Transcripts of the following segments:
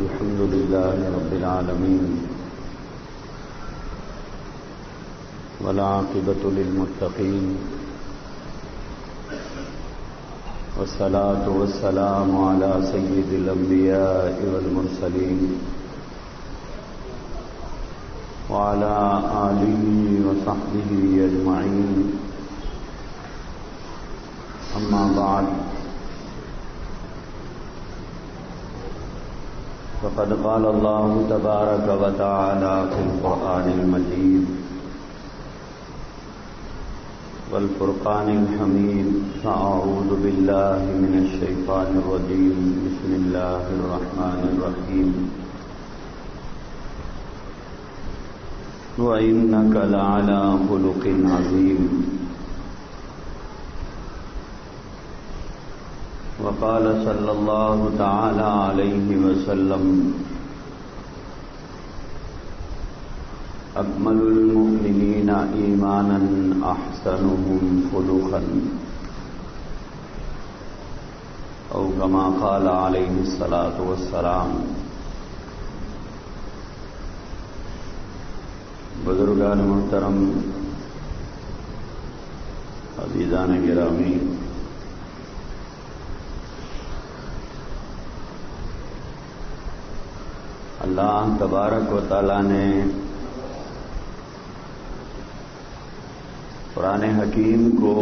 الحمد لله رب العالمين والعاقبة للمتقين والصلاة والسلام على سيد الأنبياء والمرسلين وعلى آله وصحبه أجمعين أما بعد فقد قال الله تبارك وتعالى في القرآن المجيد والفرقان الحميد فأعوذ بالله من الشيطان الرجيم بسم الله الرحمن الرحيم وإنك لعلى خلق عظيم وقال صلى الله تعالى عليه وسلم أكمل المؤمنين إيمانا أحسنهم خلقا أو كما قال عليه الصلاة والسلام. بزرگان محترم، عزیزان گرامی، اللہ تبارک و تعالی نے قرآن حکیم کو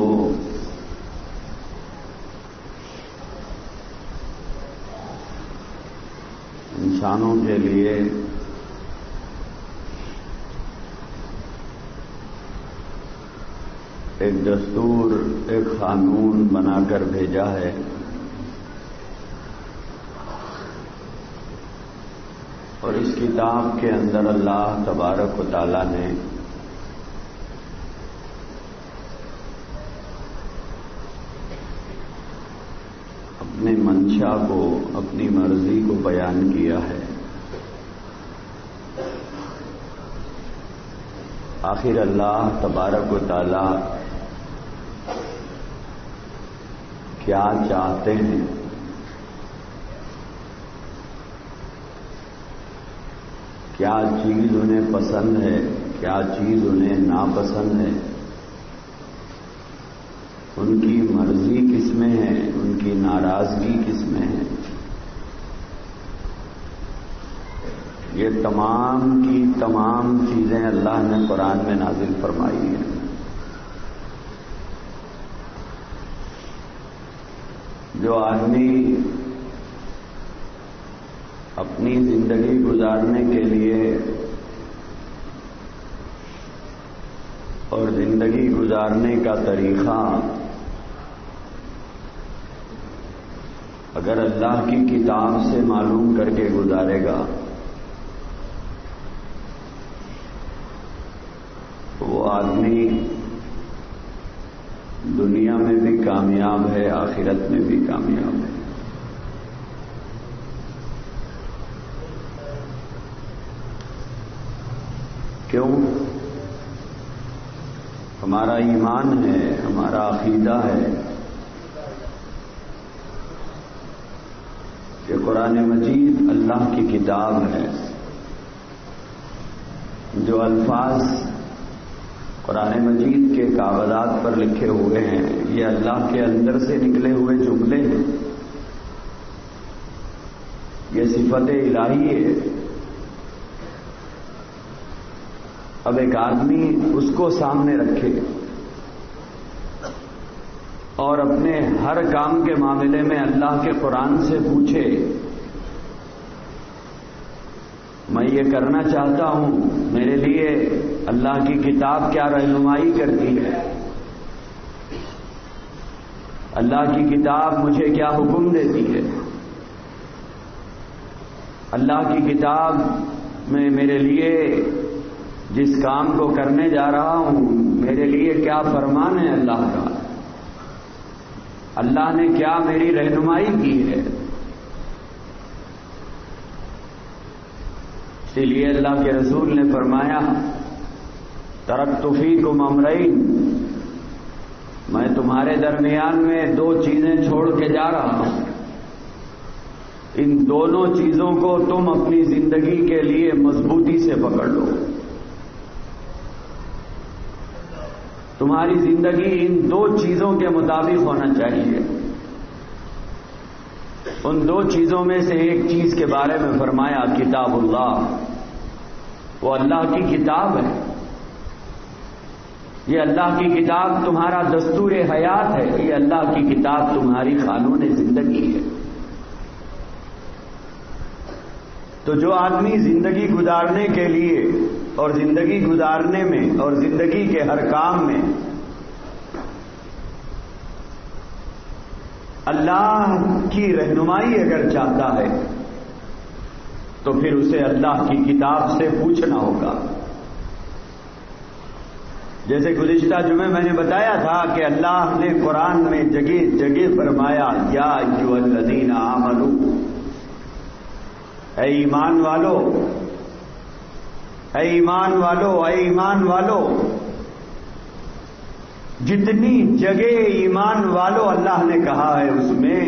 انسانوں کے لیے ایک دستور، ایک قانون بنا کر بھیجا ہے. اور اس کتاب کے اندر اللہ تبارک و تعالی نے اپنے منشا کو، اپنی مرضی کو بیان کیا ہے. آخر اللہ تبارک و تعالی کیا چاہتے ہیں، کیا چیز انہیں پسند ہے، کیا چیز انہیں ناپسند ہے، ان کی مرضی کس میں ہے، ان کی ناراضگی کس میں ہے، یہ تمام کی تمام چیزیں اللہ نے قرآن میں نازل فرمائی ہیں. جو آدمی اپنی زندگی گزارنے کے لیے اور زندگی گزارنے کا طریقہ اگر اللہ کی کتاب سے معلوم کر کے گزارے گا تو وہ آدمی دنیا میں بھی کامیاب ہے، آخرت میں بھی کامیاب ہے. کیوں؟ ہمارا ایمان ہے، ہمارا عقیدہ ہے کہ قرآن مجید اللہ کی کتاب ہے. جو الفاظ قرآن مجید کے کاغذات پر لکھے ہوئے ہیں یہ اللہ کے اندر سے نکلے ہوئے جملے ہیں، یہ صفت الہی ہے. اب ایک آدمی اس کو سامنے رکھے اور اپنے ہر کام کے معاملے میں اللہ کے قرآن سے پوچھے میں یہ کرنا چاہتا ہوں، میرے لیے اللہ کی کتاب کیا رہنمائی کرتی ہے، اللہ کی کتاب مجھے کیا حکم دیتی ہے، اللہ کی کتاب میں میرے لیے جس کام کو کرنے جا رہا ہوں میرے لیے کیا فرمان ہے اللہ کا، اللہ نے کیا میری رہنمائی کی ہے. اسی لیے اللہ کے رسول نے فرمایا ترکت فیکم امرین، میں تمہارے درمیان میں دو چیزیں چھوڑ کے جا رہا ہوں. ان دونوں چیزوں کو تم اپنی زندگی کے لیے مضبوطی سے پکڑ لو. تمہاری زندگی ان دو چیزوں کے مطابق ہونا چاہیے. ان دو چیزوں میں سے ایک چیز کے بارے میں فرمایا کتاب اللہ. وہ اللہ کی کتاب ہے. یہ اللہ کی کتاب تمہارا دستور حیات ہے. یہ اللہ کی کتاب تمہاری قانون زندگی ہے. تو جو آدمی زندگی گزارنے کے لیے اور زندگی گزارنے میں اور زندگی کے ہر کام میں اللہ کی رہنمائی اگر چاہتا ہے تو پھر اسے اللہ کی کتاب سے پوچھنا ہوگا. جیسے گزشتہ جمعے میں نے بتایا تھا کہ اللہ نے قرآن میں جگہ جگہ فرمایا یا ایھا الذین آمنوا، اے ایمان والو، اے ایمان والو، اے ایمان والو. جتنی جگہ ایمان والو اللہ نے کہا ہے اس میں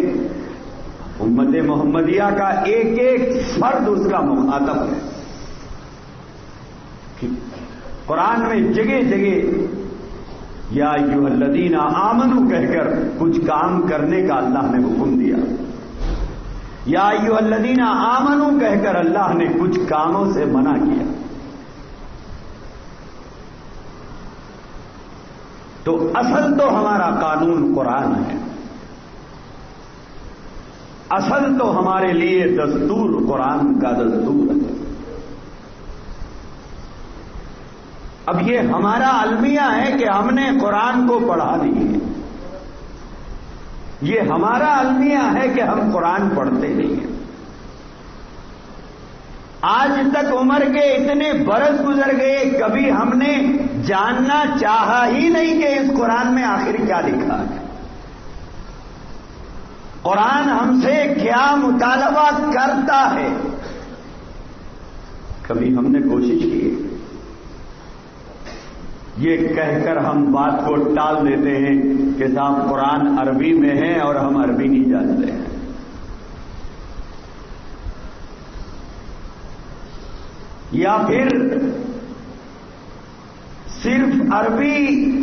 امت محمدیہ کا ایک ایک فرد اس کا مخاطب ہے. قرآن میں جگہ جگہ یا ایھا الذین آمنوا کہہ کر کچھ کام کرنے کا اللہ نے حکم دیا. یا ایھا الذین آمنوا کہہ کر اللہ نے کچھ کاموں سے منع کیا. تو اصل تو ہمارا قانون قرآن ہے. اصل تو ہمارے لیے دستور قرآن کا دستور ہے. اب یہ ہمارا المیہ ہے کہ ہم نے قرآن کو پڑھا نہیں ہے. یہ ہمارا المیہ ہے کہ ہم قرآن پڑھتے نہیں ہیں. آج تک عمر کے اتنے برس گزر گئے، کبھی ہم نے جاننا چاہا ہی نہیں کہ اس قرآن میں آخر کیا لکھا ہے. قرآن ہم سے کیا مطالبہ کرتا ہے، کبھی ہم نے کوشش کی. یہ کہہ کر ہم بات کو ٹال دیتے ہیں کہ صاحب قرآن عربی میں ہے اور ہم عربی نہیں جانتے ہیں. یا پھر صرف عربی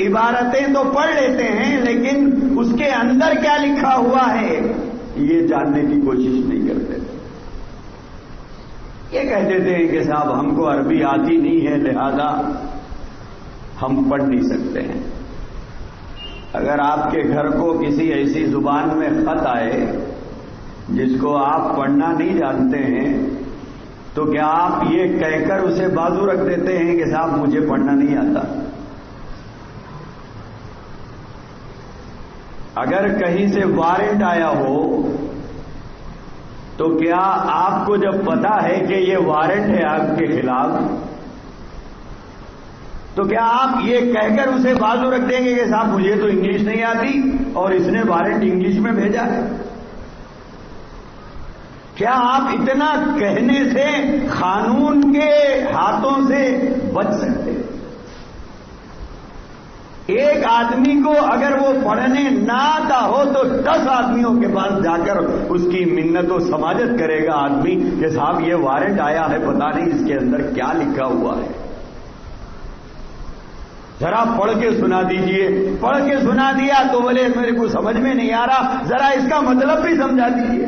عبارتیں تو پڑھ لیتے ہیں لیکن اس کے اندر کیا لکھا ہوا ہے یہ جاننے کی کوشش نہیں کرتے. یہ کہہ دیتے ہیں کہ صاحب ہم کو عربی آتی نہیں ہے لہذا ہم پڑھ نہیں سکتے ہیں. اگر آپ کے گھر کو کسی ایسی زبان میں خط آئے جس کو آپ پڑھنا نہیں جانتے ہیں تو کیا آپ یہ کہہ کر اسے بازو رکھ دیتے ہیں کہ صاحب مجھے پڑھنا نہیں آتا؟ اگر کہیں سے وارنٹ آیا ہو تو کیا آپ کو جب پتا ہے کہ یہ وارنٹ ہے آپ کے خلاف تو کیا آپ یہ کہہ کر اسے بازو رکھ دیں گے کہ صاحب مجھے تو انگلش نہیں آتی اور اس نے وارنٹ انگلش میں بھیجا ہے؟ کیا آپ اتنا کہنے سے قانون کے ہاتھوں سے بچ سکتے؟ ایک آدمی کو اگر وہ پڑھنے نہ آتا ہو تو 10 آدمیوں کے پاس جا کر اس کی منت و سماجت کرے گا آدمی کہ صاحب یہ وارنٹ آیا ہے پتہ نہیں اس کے اندر کیا لکھا ہوا ہے، ذرا پڑھ کے سنا دیجئے. پڑھ کے سنا دیا تو بولے میرے کو سمجھ میں نہیں آ رہا، ذرا اس کا مطلب بھی سمجھا دیجئے.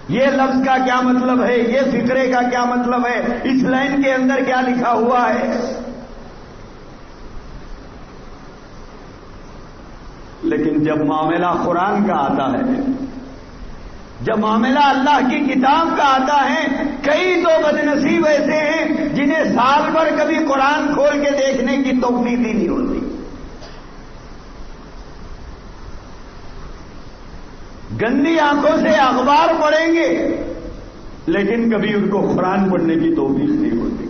یہ لفظ کا کیا مطلب ہے، یہ فقرے کا کیا مطلب ہے، اس لائن کے اندر کیا لکھا ہوا ہے. لیکن جب معاملہ قرآن کا آتا ہے، جب معاملہ اللہ کی کتاب کا آتا ہے، کئی تو بدنصیب ایسے ہیں جنہیں سال بھر کبھی قرآن کھول کے دیکھنے کی توفیق ہی نہیں ہوتی. گندی آنکھوں سے اخبار پڑھیں گے لیکن کبھی ان کو قرآن پڑھنے کی توفیق نہیں ہوتی.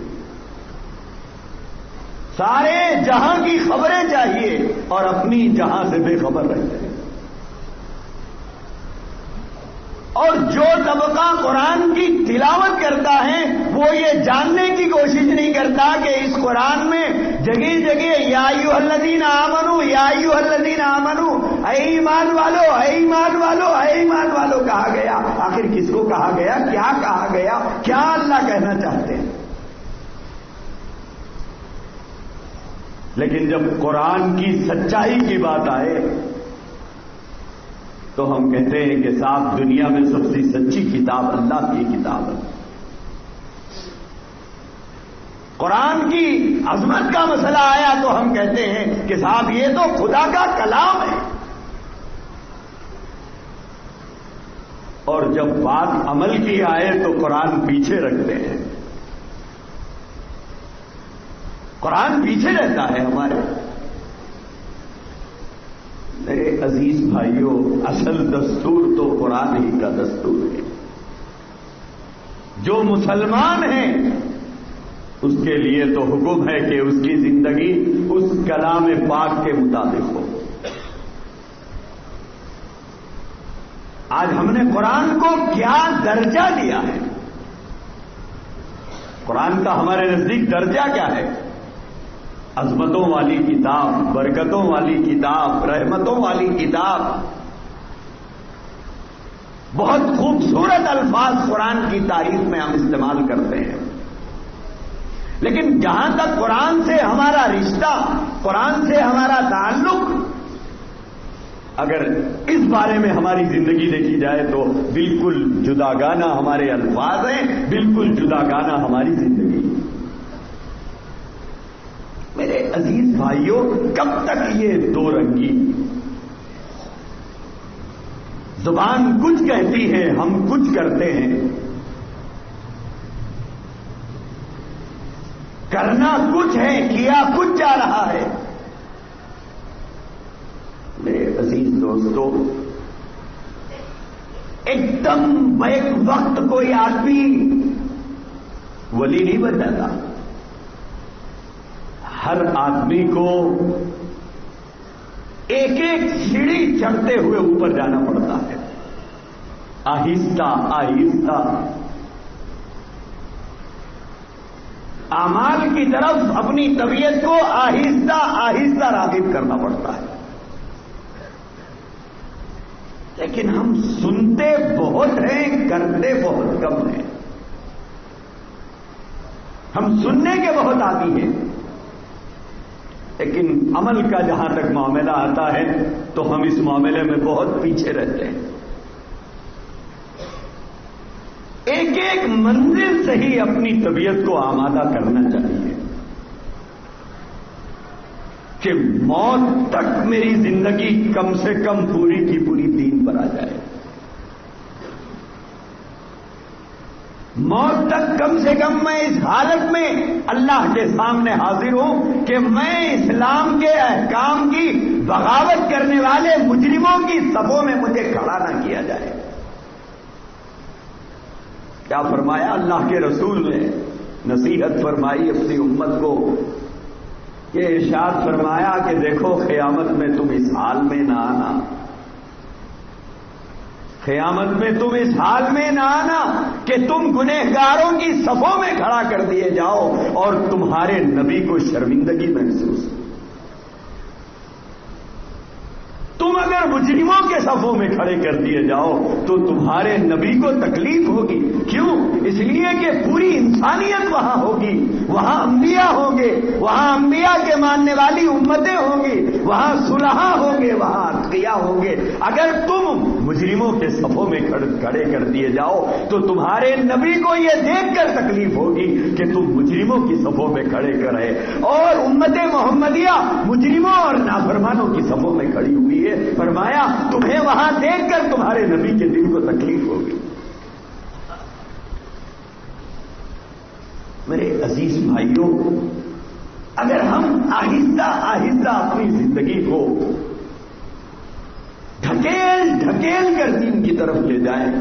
سارے جہاں کی خبریں چاہیے اور اپنی جہاں سے بے خبر رہتے ہیں. اور جو طبقہ قرآن کی تلاوت کرتا ہے وہ یہ جاننے کی کوشش نہیں کرتا کہ اس قرآن میں جگہ جگہ یا ایھا الذین آمنوا، یا ایھا الذین آمنوا، اے ایمان والو، اے ایمان والو، اے ایمان والو کہا گیا۔ آخر کس کو کہا گیا؟ کیا کہا گیا؟ کیا اللہ کہنا چاہتے ہیں؟ لیکن جب قرآن کی سچائی کی بات آئے تو ہم کہتے ہیں کہ صاحب دنیا میں سب سے سچی کتاب اللہ کی کتاب ہے۔ قرآن کی عظمت کا مسئلہ آیا تو ہم کہتے ہیں کہ صاحب یہ تو خدا کا کلام ہے، اور جب بات عمل کی آئے تو قرآن پیچھے رکھتے ہیں۔ قرآن پیچھے رہتا ہے ہمارے۔ میرے عزیز بھائیوں، اصل دستور تو قرآن ہی کا دستور ہے۔ جو مسلمان ہیں اس کے لیے تو حکم ہے کہ اس کی زندگی اس کلام پاک کے مطابق ہو۔ آج ہم نے قرآن کو کیا درجہ دیا ہے؟ قرآن کا ہمارے نزدیک درجہ کیا ہے؟ عظمتوں والی کتاب، برکتوں والی کتاب، رحمتوں والی کتاب۔ بہت خوبصورت الفاظ قرآن کی تعریف میں ہم استعمال کرتے ہیں، لیکن جہاں تک قرآن سے ہمارا رشتہ، قرآن سے ہمارا تعلق، اگر اس بارے میں ہماری زندگی دیکھی جائے تو بالکل جداگانہ ہمارے الفاظ ہیں، بالکل جداگانہ ہماری زندگی۔ میرے عزیز بھائیوں، کب تک یہ دو رنگی؟ زبان کچھ کہتی ہے، ہم کچھ کرتے ہیں، کرنا کچھ ہے، کیا کچھ جا رہا ہے۔ میرے عزیز دوستو، ایک دم ایک وقت کوئی آدمی ولی نہیں بن جاتا۔ ہر آدمی کو ایک ایک سیڑھی چڑھتے ہوئے اوپر جانا پڑتا ہے، آہستہ آہستہ اعمال کی طرف اپنی طبیعت کو آہستہ آہستہ راغب کرنا پڑتا ہے۔ لیکن ہم سنتے بہت ہیں، کرتے بہت کم ہیں۔ ہم سننے کے بہت عادی ہیں، لیکن عمل کا جہاں تک معاملہ آتا ہے تو ہم اس معاملے میں بہت پیچھے رہتے ہیں۔ ایک ایک منزل سے ہی اپنی طبیعت کو آمادہ کرنا چاہیے کہ موت تک میری زندگی کم سے کم پوری کی پوری دین پر آ جائے۔ موت تک کم سے کم میں اس حالت میں اللہ کے سامنے حاضر ہوں کہ میں اسلام کے احکام کی بغاوت کرنے والے مجرموں کی صفوں میں مجھے کھڑا نہ کیا جائے۔ کیا فرمایا اللہ کے رسول نے؟ نصیحت فرمائی اپنی امت کو، یہ ارشاد فرمایا کہ دیکھو قیامت میں تم اس حال میں نہ آنا، قیامت میں تم اس حال میں نہ آنا کہ تم گنہگاروں کی صفوں میں کھڑا کر دیے جاؤ اور تمہارے نبی کو شرمندگی محسوس۔ تم اگر مجرموں کے صفوں میں کھڑے کر دیے جاؤ تو تمہارے نبی کو تکلیف ہوگی۔ کیوں؟ اس لیے کہ پوری انسانیت وہاں ہوگی، وہاں انبیاء ہوں گے، وہاں انبیاء کے ماننے والی امتیں ہوں گی، وہاں صلحاء ہوں گے، وہاں اتقیاء ہوں گے۔ اگر تم مجرموں کے صفوں میں کھڑے کر دیے جاؤ تو تمہارے نبی کو یہ دیکھ کر تکلیف ہوگی کہ تم مجرموں کی صفوں میں کھڑے کرے، اور امت محمدیہ مجرموں اور نافرمانوں کی صفوں میں کھڑی ہوئی ہے۔ فرمایا تمہیں وہاں دیکھ کر تمہارے نبی کے دل کو تکلیف ہوگی۔ میرے عزیز بھائیوں، اگر ہم آہستہ آہستہ اپنی زندگی کو ڈھکیل کر دین کی طرف لے جائیں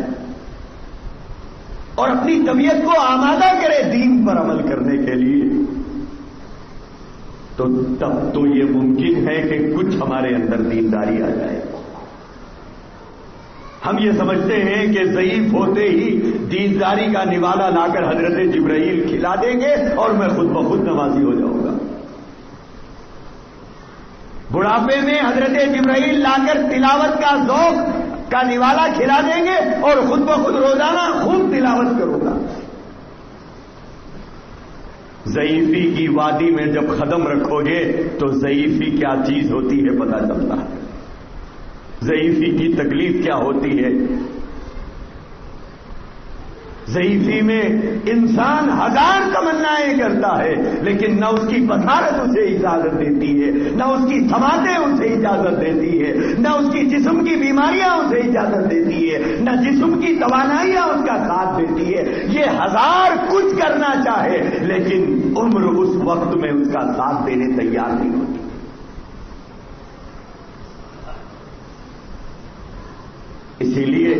اور اپنی طبیعت کو آمادہ کرے دین پر عمل کرنے کے لیے، تو تب تو یہ ممکن ہے کہ کچھ ہمارے اندر دینداری آ جائے۔ ہم یہ سمجھتے ہیں کہ ضعیف ہوتے ہی دینداری کا نوالا لا کر حضرت جبرائیل کھلا دیں گے اور میں خود بخود نمازی ہو جاؤں گا۔ بڑھاپے میں حضرت جبرائیل لا کر تلاوت کا ذوق کا نوالا کھلا دیں گے اور خود بخود روزانہ خوب تلاوت کرو گا. ضعیفی کی وادی میں جب قدم رکھو گے تو ضعیفی کیا چیز ہوتی ہے پتہ چلتا ہے. ضعیفی کی تکلیف کیا ہوتی ہے. ضعیفی میں انسان ہزار تمنائیں کرتا ہے لیکن نہ اس کی بصارت اسے اجازت دیتی ہے، نہ اس کی سماعتیں اسے اجازت دیتی ہے، نہ اس کی جسم کی بیماریاں اسے اجازت دیتی ہے، نہ جسم کی توانائیاں اس کا ساتھ دیتی ہے. یہ ہزار کچھ کرنا چاہے لیکن عمر اس وقت میں اس کا ساتھ دینے تیار نہیں ہوتی. اسی لیے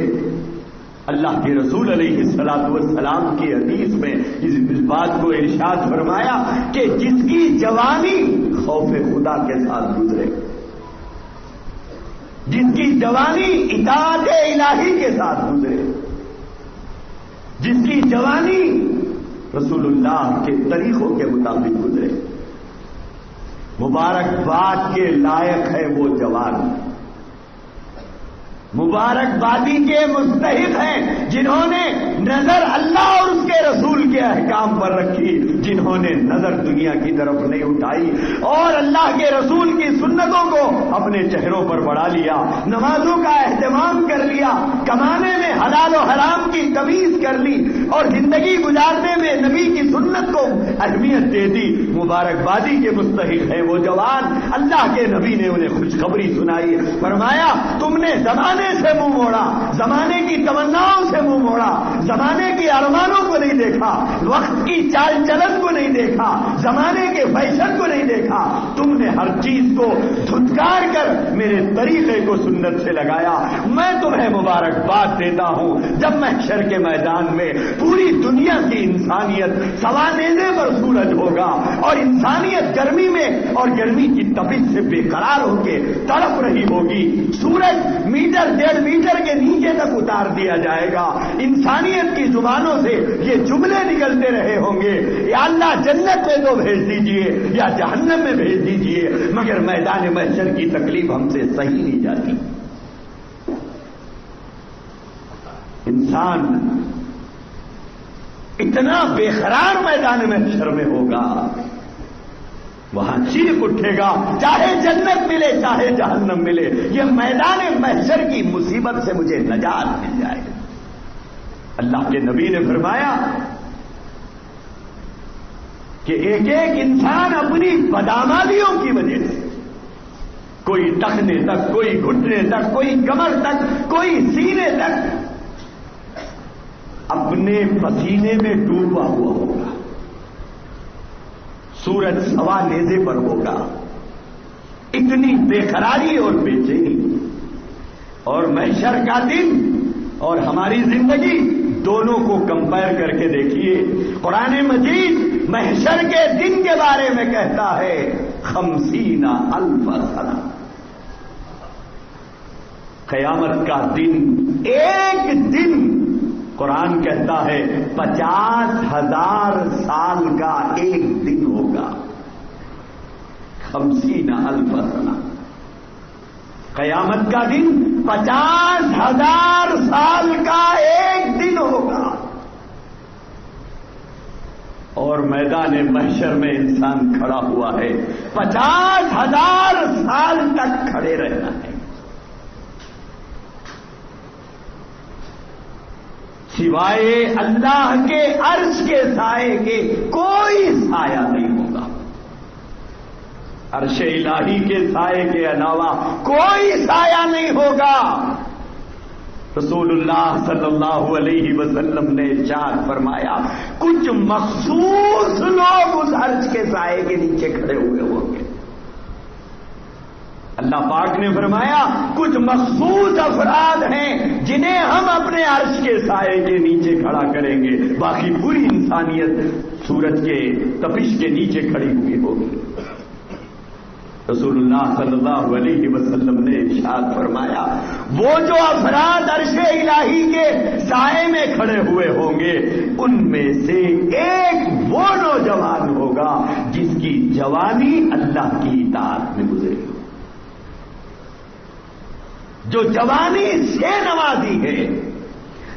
اللہ کے رسول علیہ الصلوۃ والسلام کی حدیث میں اس بات کو ارشاد فرمایا کہ جس کی جوانی خوف خدا کے ساتھ گزرے، جس کی جوانی اطاعت الہی کے ساتھ گزرے، جس کی جوانی رسول اللہ کے طریقوں کے مطابق گزرے، مبارکباد کے لائق ہے وہ جوان، مبارکبادی کے مستحق ہیں جنہوں نے نظر اللہ اور اس کے رسول کے احکام پر رکھی، جنہوں نے نظر دنیا کی طرف نہیں اٹھائی اور اللہ کے رسول کی سنتوں کو اپنے چہروں پر بڑھا لیا، نمازوں کا اہتمام کر لیا، کمانے میں حلال و حرام کی تمیز کر لی اور زندگی گزارنے میں نبی کی سنت کو اہمیت دے دی. مبارکبادی کے مستحق ہیں وہ جوان. اللہ کے نبی نے انہیں خوشخبری سنائی، فرمایا تم نے زمانے سے منہ موڑا، زمانے کی تمناؤں سے منہ موڑا، زمانے کی ارمانوں کو نہیں دیکھا، وقت کی چال چلن کو نہیں دیکھا، زمانے کے فیشن کو نہیں دیکھا، تم نے ہر چیز کو دھتکار کر میرے طریقے کو سنت سے لگایا. میں تمہیں مبارکباد دیتا ہوں جب محشر کے میدان میں پوری دنیا کی انسانیت سوانیزے پر سورج ہوگا اور انسانیت گرمی میں اور گرمی کی تپش سے بے قرار ہو کے تڑپ رہی ہوگی. سورج میٹر 1.5 میٹر کے نیچے تک اتار دیا جائے گا. انسانیت کی زبانوں سے یہ جملے نکلتے رہے ہوں گے، یا اللہ جنت میں تو بھیج دیجئے یا جہنم میں بھیج دیجئے، مگر میدان محشر کی تکلیف ہم سے سہی نہیں جاتی. انسان اتنا بے قرار میدان محشر میں ہوگا، وہاں چیخ اٹھے گا چاہے جنت ملے چاہے جہنم ملے، یہ میدان محشر کی مصیبت سے مجھے نجات مل جائے. اللہ کے نبی نے فرمایا کہ ایک ایک انسان اپنی بدعمالیوں کی وجہ سے، کوئی ٹخنے تک، کوئی گھٹنے تک، کوئی کمر تک، کوئی سینے تک اپنے پسینے میں ڈوبا ہوا ہوگا. سورج سوا نیزے پر ہوگا. اتنی بے قراری اور بے چینی. اور محشر کا دن اور ہماری زندگی دونوں کو کمپیئر کر کے دیکھیے. قرآن مجید محشر کے دن کے بارے میں کہتا ہے 50,000 سنہ. قیامت کا دن، ایک دن قرآن کہتا ہے 50,000 سال کا ایک دن ہوگا. 50,000 سنہ. قیامت کا دن 50,000 سال کا ایک دن ہوگا. اور میدان محشر میں انسان کھڑا ہوا ہے 50,000 سال تک کھڑے رہنا ہے. سوائے اللہ کے عرش کے سائے کے کوئی سایہ نہیں ہوگا. عرش الہی کے سائے کے علاوہ کوئی سایہ نہیں ہوگا. رسول اللہ صلی اللہ علیہ وسلم نے ارشاد فرمایا کچھ مخصوص لوگ اس عرش کے سائے کے نیچے کھڑے ہوئے ہوں گے. اللہ پاک نے فرمایا کچھ مخصوص افراد ہیں جنہیں ہم اپنے عرش کے سائے کے نیچے کھڑا کریں گے، باقی پوری انسانیت سورج کے تپش کے نیچے کھڑی ہوئی ہوگی. رسول اللہ صلی اللہ علیہ وسلم نے ارشاد فرمایا وہ جو افراد عرش الہی کے سائے میں کھڑے ہوئے ہوں گے ان میں سے ایک وہ نوجوان ہوگا جس کی جوانی اللہ کی اطاعت میں گزرے. جو جوانی سے نوازی ہے،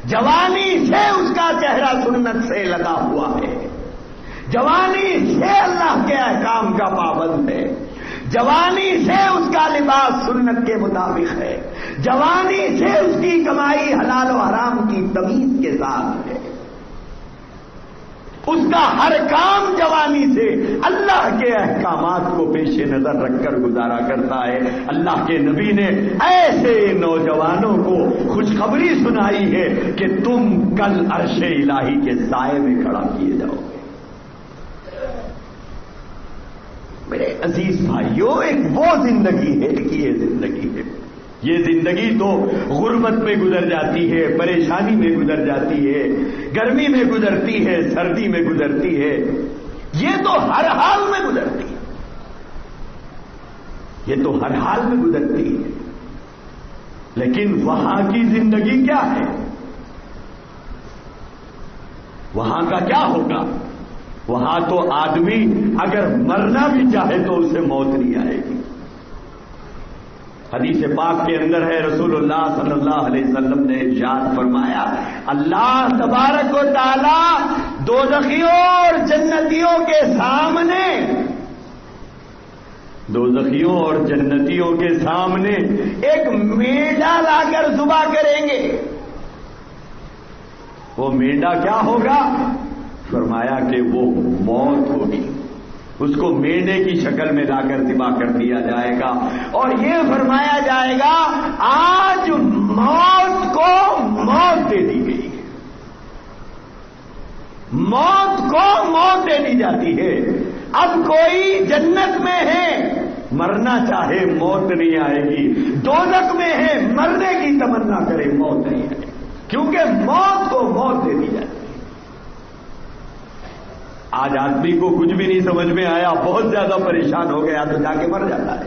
جوانی سے اس کا چہرہ سنت سے لگا ہوا ہے، جوانی سے اللہ کے احکام کا پابند ہے، جوانی سے اس کا لباس سنت کے مطابق ہے، جوانی سے اس کی کمائی حلال و حرام کی تمیز کے ساتھ ہے، اس کا ہر کام جوانی سے اللہ کے احکامات کو پیش نظر رکھ کر گزارا کرتا ہے۔ اللہ کے نبی نے ایسے نوجوانوں کو خوشخبری سنائی ہے کہ تم کل عرش الہی کے سائے میں کھڑا کیے جاؤ گے۔ میرے عزیز بھائیوں، ایک وہ زندگی ہے کہ یہ زندگی ہے، یہ زندگی تو غربت میں گزر جاتی ہے، پریشانی میں گزر جاتی ہے، گرمی میں گزرتی ہے، سردی میں گزرتی ہے، یہ تو ہر حال میں گزرتی ہے، یہ تو ہر حال میں گزرتی ہے۔ لیکن وہاں کی زندگی کیا ہے؟ وہاں کا کیا ہوگا؟ وہاں تو آدمی اگر مرنا بھی چاہے تو اسے موت نہیں آئے گی۔ حدیث پاک کے اندر ہے، رسول اللہ صلی اللہ علیہ وسلم نے ارشاد فرمایا، اللہ تبارک و تعالی دوزخیوں اور جنتیوں کے سامنے، دوزخیوں اور جنتیوں کے سامنے ایک مینڈا لا کر ذبح کریں گے۔ وہ مینڈا کیا ہوگا؟ فرمایا کہ وہ موت ہوگی، اس کو مینڈے کی شکل میں لا کر ذبح کر دیا جائے گا، اور یہ فرمایا جائے گا آج موت کو موت دے دی گئی ہے، موت کو موت دے دی جاتی ہے۔ اب کوئی جنت میں ہے، مرنا چاہے موت نہیں آئے گی، دوزخ میں ہے، مرنے کی تمنا کرے موت نہیں آئے گی، کیونکہ موت کو موت دے دی جاتی ہے۔ آج آدمی کو کچھ بھی نہیں سمجھ میں آیا، بہت زیادہ پریشان ہو گیا تو جا کے مر جاتا ہے۔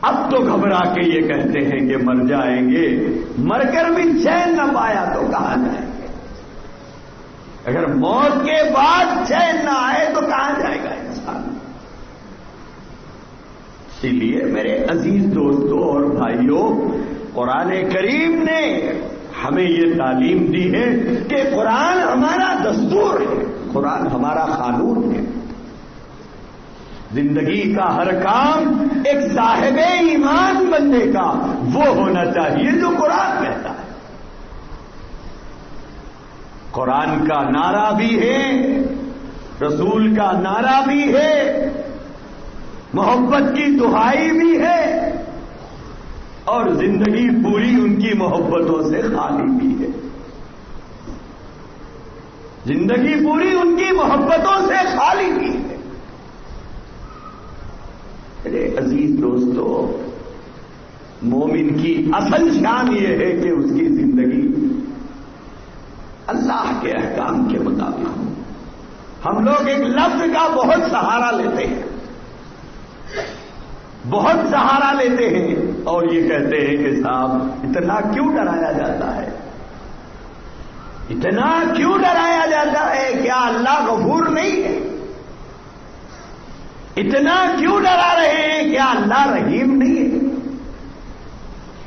اب تو گھبرا کے یہ کہتے ہیں کہ مر جائیں گے، مر کر بھی چین نہ پایا تو کہاں جائیں گے؟ اگر موت کے بعد چین نہ آئے تو کہاں جائے گا انسان؟ اسی لیے میرے عزیز دوستوں اور بھائیوں، قرآن کریم نے ہمیں یہ تعلیم دی ہے کہ قرآن ہمارا دستور ہے، قرآن ہمارا قانون ہے۔ زندگی کا ہر کام ایک صاحب ایمان بننے کا وہ ہونا چاہیے جو قرآن کہتا ہے۔ قرآن کا نعرہ بھی ہے، رسول کا نعرہ بھی ہے، محبت کی دہائی بھی ہے، اور زندگی پوری ان کی محبتوں سے خالی بھی ہے، زندگی پوری ان کی محبتوں سے خالی بھی ہے۔ میرے عزیز دوستو، مومن کی اصل شان یہ ہے کہ اس کی زندگی اللہ کے احکام کے مطابق ہو۔ ہم لوگ ایک لفظ کا بہت سہارا لیتے ہیں، بہت سہارا لیتے ہیں، اور یہ کہتے ہیں کہ صاحب اتنا کیوں ڈرایا جاتا ہے، اتنا کیوں ڈرایا جاتا ہے؟ کیا اللہ غفور نہیں ہے؟ اتنا کیوں ڈرا رہے ہیں؟ کیا اللہ رحیم نہیں ہے؟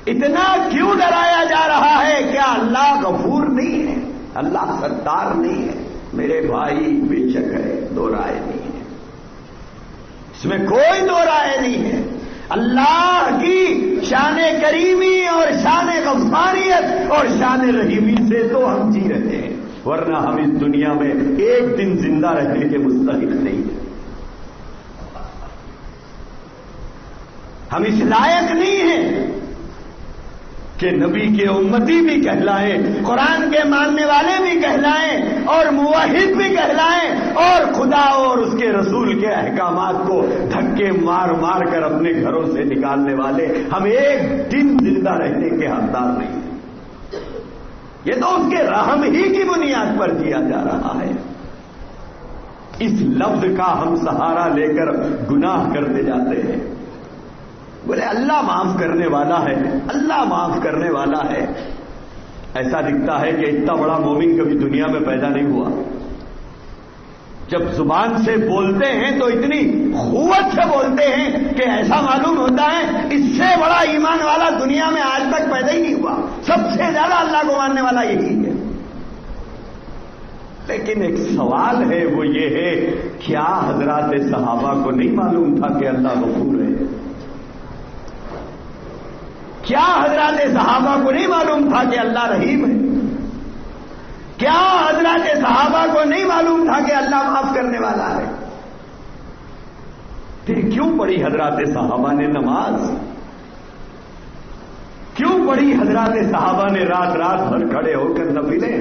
اتنا کیوں ڈرایا جا رہا ہے؟ کیا اللہ غفور نہیں ہے؟ اللہ ستار نہیں ہے؟ میرے بھائی بے شک ہے، دو رائے نہیں ہے، اس میں کوئی دو رائے نہیں ہے۔ اللہ کی شان کریمی اور شان غفاریت اور شان رحیمی سے تو ہم جی رہے ہیں، ورنہ ہم اس دنیا میں ایک دن زندہ رہنے کے مستحق نہیں ہیں، ہم اس لائق نہیں ہیں کہ نبی کے امتی بھی کہلائیں، قرآن کے ماننے والے بھی کہلائیں، اور موحد بھی کہلائیں، اور خدا اور اس کے رسول کے احکامات کو دھکے مار مار کر اپنے گھروں سے نکالنے والے ہم ایک دن زندہ رہنے کے حقدار نہیں ہیں۔ یہ تو اس کے رحم ہی کی بنیاد پر جیا جا رہا ہے۔ اس لفظ کا ہم سہارا لے کر گناہ کرتے جاتے ہیں، بولے اللہ معاف کرنے والا ہے، اللہ معاف کرنے والا ہے۔ ایسا دکھتا ہے کہ اتنا بڑا مومن کبھی دنیا میں پیدا نہیں ہوا، جب زبان سے بولتے ہیں تو اتنی قوت سے بولتے ہیں کہ ایسا معلوم ہوتا ہے اس سے بڑا ایمان والا دنیا میں آج تک پیدا ہی نہیں ہوا. سب سے زیادہ اللہ کو ماننے والا یہی ہے. لیکن ایک سوال ہے، وہ یہ ہے کیا حضرات صحابہ کو نہیں معلوم تھا کہ اللہ غفور ہے؟ کیا حضرات صحابہ کو نہیں معلوم تھا کہ اللہ رحیم ہے؟ کیا حضرات صحابہ کو نہیں معلوم تھا کہ اللہ معاف کرنے والا ہے؟ پھر کیوں پڑھی حضرات صحابہ نے نماز؟ کیوں پڑھی حضرات صحابہ نے رات رات بھر کھڑے ہو کر نفلیں؟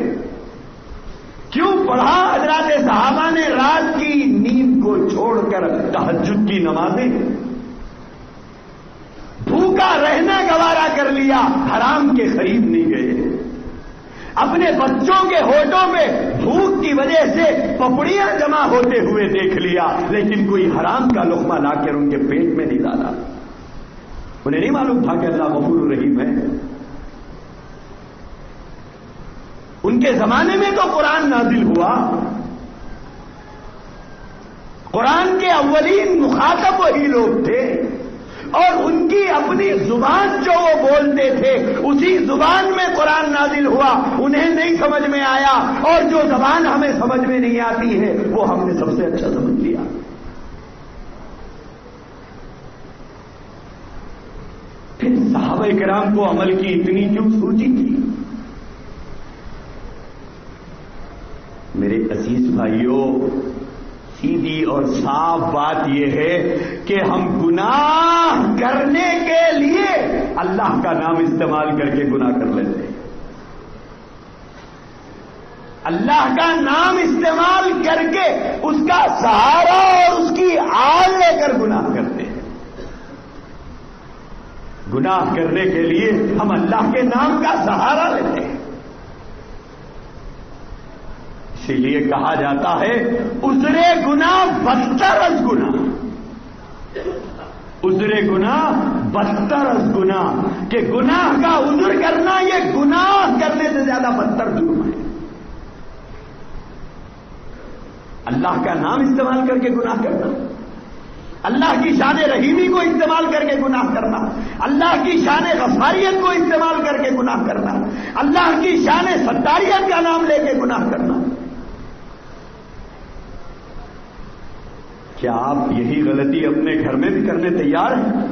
کیوں پڑھا حضرات صحابہ نے رات کی نیند کو چھوڑ کر تہجد کی نمازیں؟ بھوکا رہنا گوارا کر لیا، حرام کے قریب نہیں گئے. اپنے بچوں کے ہونٹوں میں بھوک کی وجہ سے پپڑیاں جمع ہوتے ہوئے دیکھ لیا، لیکن کوئی حرام کا لقمہ لا کر ان کے پیٹ میں نہیں ڈالا. انہیں نہیں معلوم تھا کہ اللہ غفور رحیم ہے. ان کے زمانے میں تو قرآن نازل ہوا، قرآن کے اولین مخاطب وہی لوگ تھے، اور ان کی اپنی زبان جو وہ بولتے تھے اسی زبان میں قرآن نازل ہوا. انہیں نہیں سمجھ میں آیا، اور جو زبان ہمیں سمجھ میں نہیں آتی ہے وہ ہم نے سب سے اچھا سمجھ لیا. پھر صحابہ کرام کو عمل کی اتنی کیوں سوچی تھی؟ میرے عزیز بھائیوں، سیدھی اور صاف بات یہ ہے کہ ہم گناہ کرنے کے لیے اللہ کا نام استعمال کر کے گناہ کر لیتے ہیں. اللہ کا نام استعمال کر کے اس کا سہارا اور اس کی آڑ لے کر گناہ کرتے ہیں. گناہ کرنے کے لیے ہم اللہ کے نام کا سہارا لیتے ہیں. اسی لیے کہا جاتا ہے عذرِ گناہ بدتر از گناہ، عذرِ گناہ بدتر از گناہ، کہ گناہ کا عذر کرنا یہ گناہ کرنے سے زیادہ بدتر جرم ہے. اللہ کا نام استعمال کر کے گناہ کرنا، اللہ کی شان رحیمی کو استعمال کر کے گناہ کرنا، اللہ کی شان غفاریت کو استعمال کر کے گناہ کرنا، اللہ کی شان ستاریت کا نام لے کے گناہ کرنا. کیا آپ یہی غلطی اپنے گھر میں بھی کرنے تیار ہیں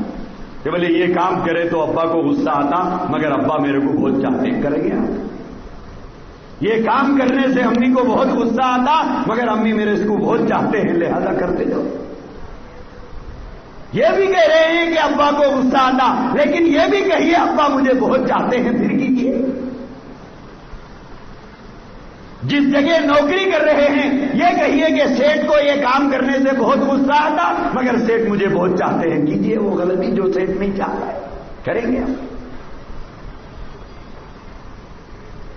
کہ بولے یہ کام کرے تو ابا کو غصہ آتا مگر ابا میرے کو بہت چاہتے ہیں؟ کریں گے آپ؟ یہ کام کرنے سے امی کو بہت غصہ آتا مگر امی میرے اس کو بہت چاہتے ہیں لہذا کرتے جاؤ. یہ بھی کہہ رہے ہیں کہ ابا کو غصہ آتا، لیکن یہ بھی کہیے ابا مجھے بہت چاہتے ہیں پھر کیجیے. جس جگہ نوکری کر رہے ہیں یہ کہیے کہ سیٹ کو یہ کام کرنے سے بہت غصہ آتا مگر سیٹ مجھے بہت چاہتے ہیں. کیجیے وہ غلطی جو سیٹ نہیں چاہتا ہے. کریں گے ہم؟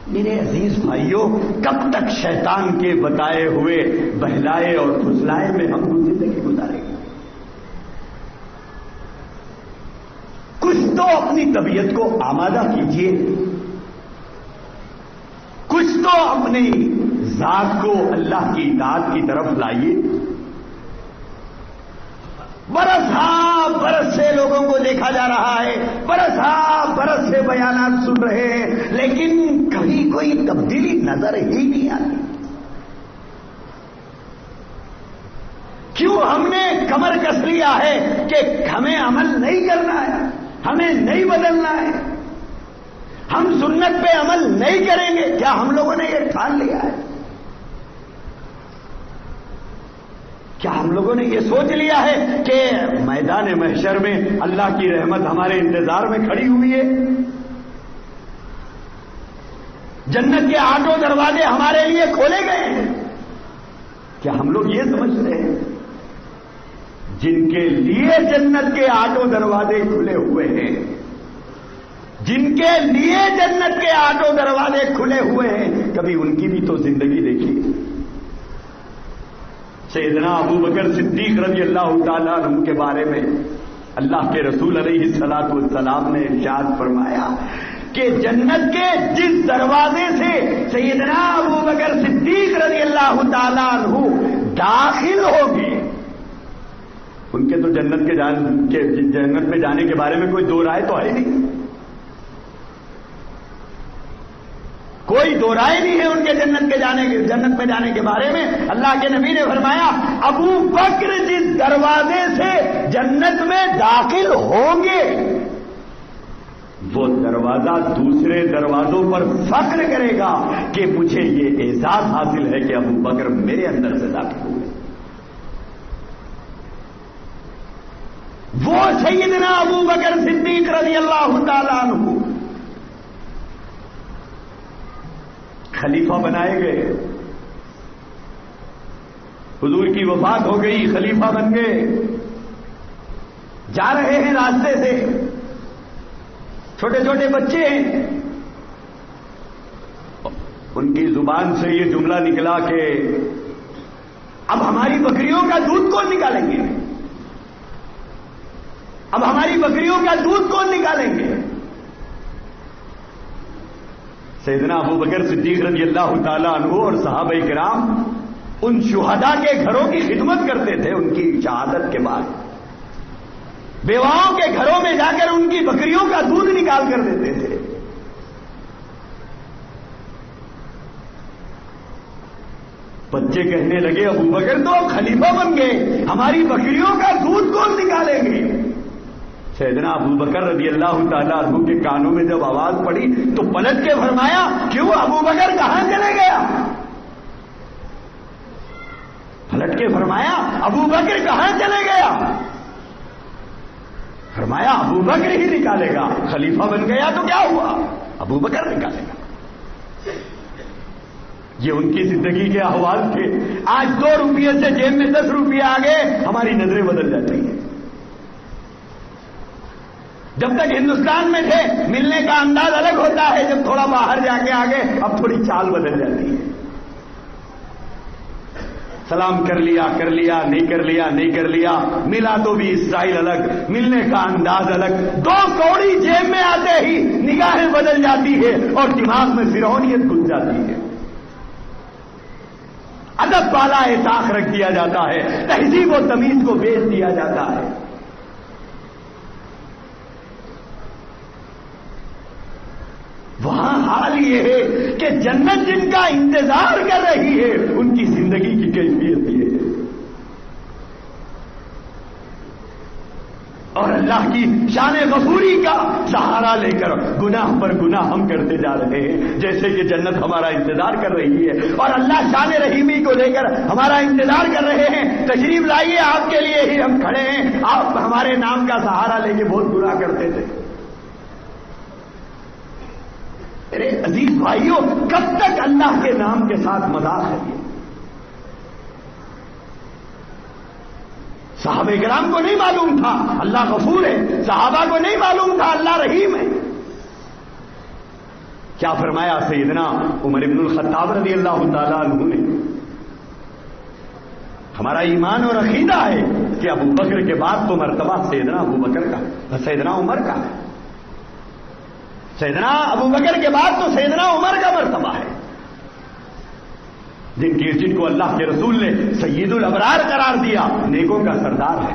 میرے عزیز بھائیوں، کب تک شیطان کے بتائے ہوئے بہلائے اور پھسلائے میں ہم زندگی گزاریں گے؟ کچھ تو اپنی طبیعت کو آمادہ کیجیے، کچھ تو اپنی ذات کو اللہ کی اطاعت کی طرف لائیے. برس ہاں برس سے لوگوں کو دیکھا جا رہا ہے، برس ہاں برس سے بیانات سن رہے ہیں، لیکن کبھی کوئی تبدیلی نظر ہی نہیں آتی. کیوں ہم نے کمر کس لیا ہے کہ ہمیں عمل نہیں کرنا ہے، ہمیں نہیں بدلنا ہے، ہم سنت پہ عمل نہیں کریں گے؟ کیا ہم لوگوں نے یہ ٹھان لیا ہے؟ کیا ہم لوگوں نے یہ سوچ لیا ہے کہ میدان محشر میں اللہ کی رحمت ہمارے انتظار میں کھڑی ہوئی ہے؟ جنت کے آٹھوں دروازے ہمارے لیے کھولے گئے ہیں؟ کیا ہم لوگ یہ سمجھتے ہیں جن کے لیے جنت کے آٹھوں دروازے کھلے ہوئے ہیں، جن کے لیے جنت کے آٹھوں دروازے کھلے ہوئے ہیں، کبھی ان کی بھی تو زندگی دیکھیے. سیدنا ابو بکر صدیق رضی اللہ تعالیٰ عنہ کے بارے میں اللہ کے رسول علیہ الصلوۃ والسلام نے ارشاد فرمایا کہ جنت کے جس دروازے سے سیدنا ابو بکر صدیق رضی اللہ تعالیٰ عنہ داخل ہوں گے. ان کے تو جنت میں جانے کے بارے میں کوئی دو رائے تو ہے نہیں. کوئی دو رائے نہیں ہے ان کے جنت میں جانے کے بارے میں. اللہ کے نبی نے فرمایا ابو بکر جس دروازے سے جنت میں داخل ہوں گے وہ دروازہ دوسرے دروازوں پر فخر کرے گا کہ مجھے یہ اعزاز حاصل ہے کہ ابو بکر میرے اندر سے داخل ہوئے. وہ سیدنا ابو بکر صدیق رضی اللہ تعالیٰ عنہ خلیفہ بنائے گئے. حضور کی وفات ہو گئی, خلیفہ بن گئے. جا رہے ہیں راستے سے, چھوٹے چھوٹے بچے ہیں. ان کی زبان سے یہ جملہ نکلا کہ اب ہماری بکریوں کا دودھ کون نکالیں گے, اب ہماری بکریوں کا دودھ کون نکالیں گے. سیدنا ابو بکر صدیق رضی اللہ تعالیٰ عنہ اور صحابہ کرام ان شہداء کے گھروں کی خدمت کرتے تھے. ان کی شہادت کے بعد بیواؤں کے گھروں میں جا کر ان کی بکریوں کا دودھ نکال کر دیتے تھے. بچے کہنے لگے ابو بکر تو اب خلیفہ بن گئے, ہماری بکریوں کا دودھ کون نکالیں گے. سیدنا ابو بکر رضی اللہ تعالیٰ عنہ کے کانوں میں جب آواز پڑی تو پلٹ کے فرمایا کیوں ابو بکر کہاں چلے گیا. پلٹ کے فرمایا ابو بکر کہاں چلے گیا. فرمایا ابو بکر ہی نکالے گا, خلیفہ بن گیا تو کیا ہوا, ابو بکر نکالے گا. یہ ان کی زندگی کے احوال تھے. آج 2 روپیے سے جیب میں 10 روپیے آ گئے, ہماری نظریں بدل جاتی ہیں. جب تک ہندوستان میں تھے ملنے کا انداز الگ ہوتا ہے, جب تھوڑا باہر جا کے آگے اب تھوڑی چال بدل جاتی ہے. سلام کر لیا نہیں کر لیا, ملا تو بھی اسٹائل الگ, ملنے کا انداز الگ. 2 کوڑی جیب میں آتے ہی نگاہیں بدل جاتی ہے اور دماغ میں فرعونیت گھس جاتی ہے. ادب والا احساس رکھ دیا جاتا ہے, تہذیب و تمیز کو بیچ دیا جاتا ہے. وہاں حال یہ ہے کہ جنت جن کا انتظار کر رہی ہے ان کی زندگی کی کیفیت یہ ہے. اور اللہ کی شان غفوری کا سہارا لے کر گناہ پر گناہ ہم کرتے جا رہے ہیں, جیسے کہ جنت ہمارا انتظار کر رہی ہے اور اللہ شان رحیمی کو لے کر ہمارا انتظار کر رہے ہیں. تشریف لائیے, آپ کے لیے ہی ہم کھڑے ہیں. آپ ہمارے نام کا سہارا لے کے بہت گناہ کرتے تھے. ارے عزیز بھائیوں, کب تک اللہ کے نام کے ساتھ مذاق ہے. صحابہ کرام کو نہیں معلوم تھا اللہ غفور ہے, صحابہ کو نہیں معلوم تھا اللہ رحیم ہے. کیا فرمایا سیدنا عمر بن الخطاب رضی اللہ تعالیٰ عنہ نے, ہمارا ایمان اور عقیدہ ہے کہ ابو بکر کے بعد تو مرتبہ سیدنا ابو بکر کا, سیدنا عمر کا ہے. سیدنا ابو بکر کے بعد تو سیدنا عمر کا مرتبہ ہے, جن کو اللہ کے رسول نے سید الابرار قرار دیا, نیکوں کا سردار ہے.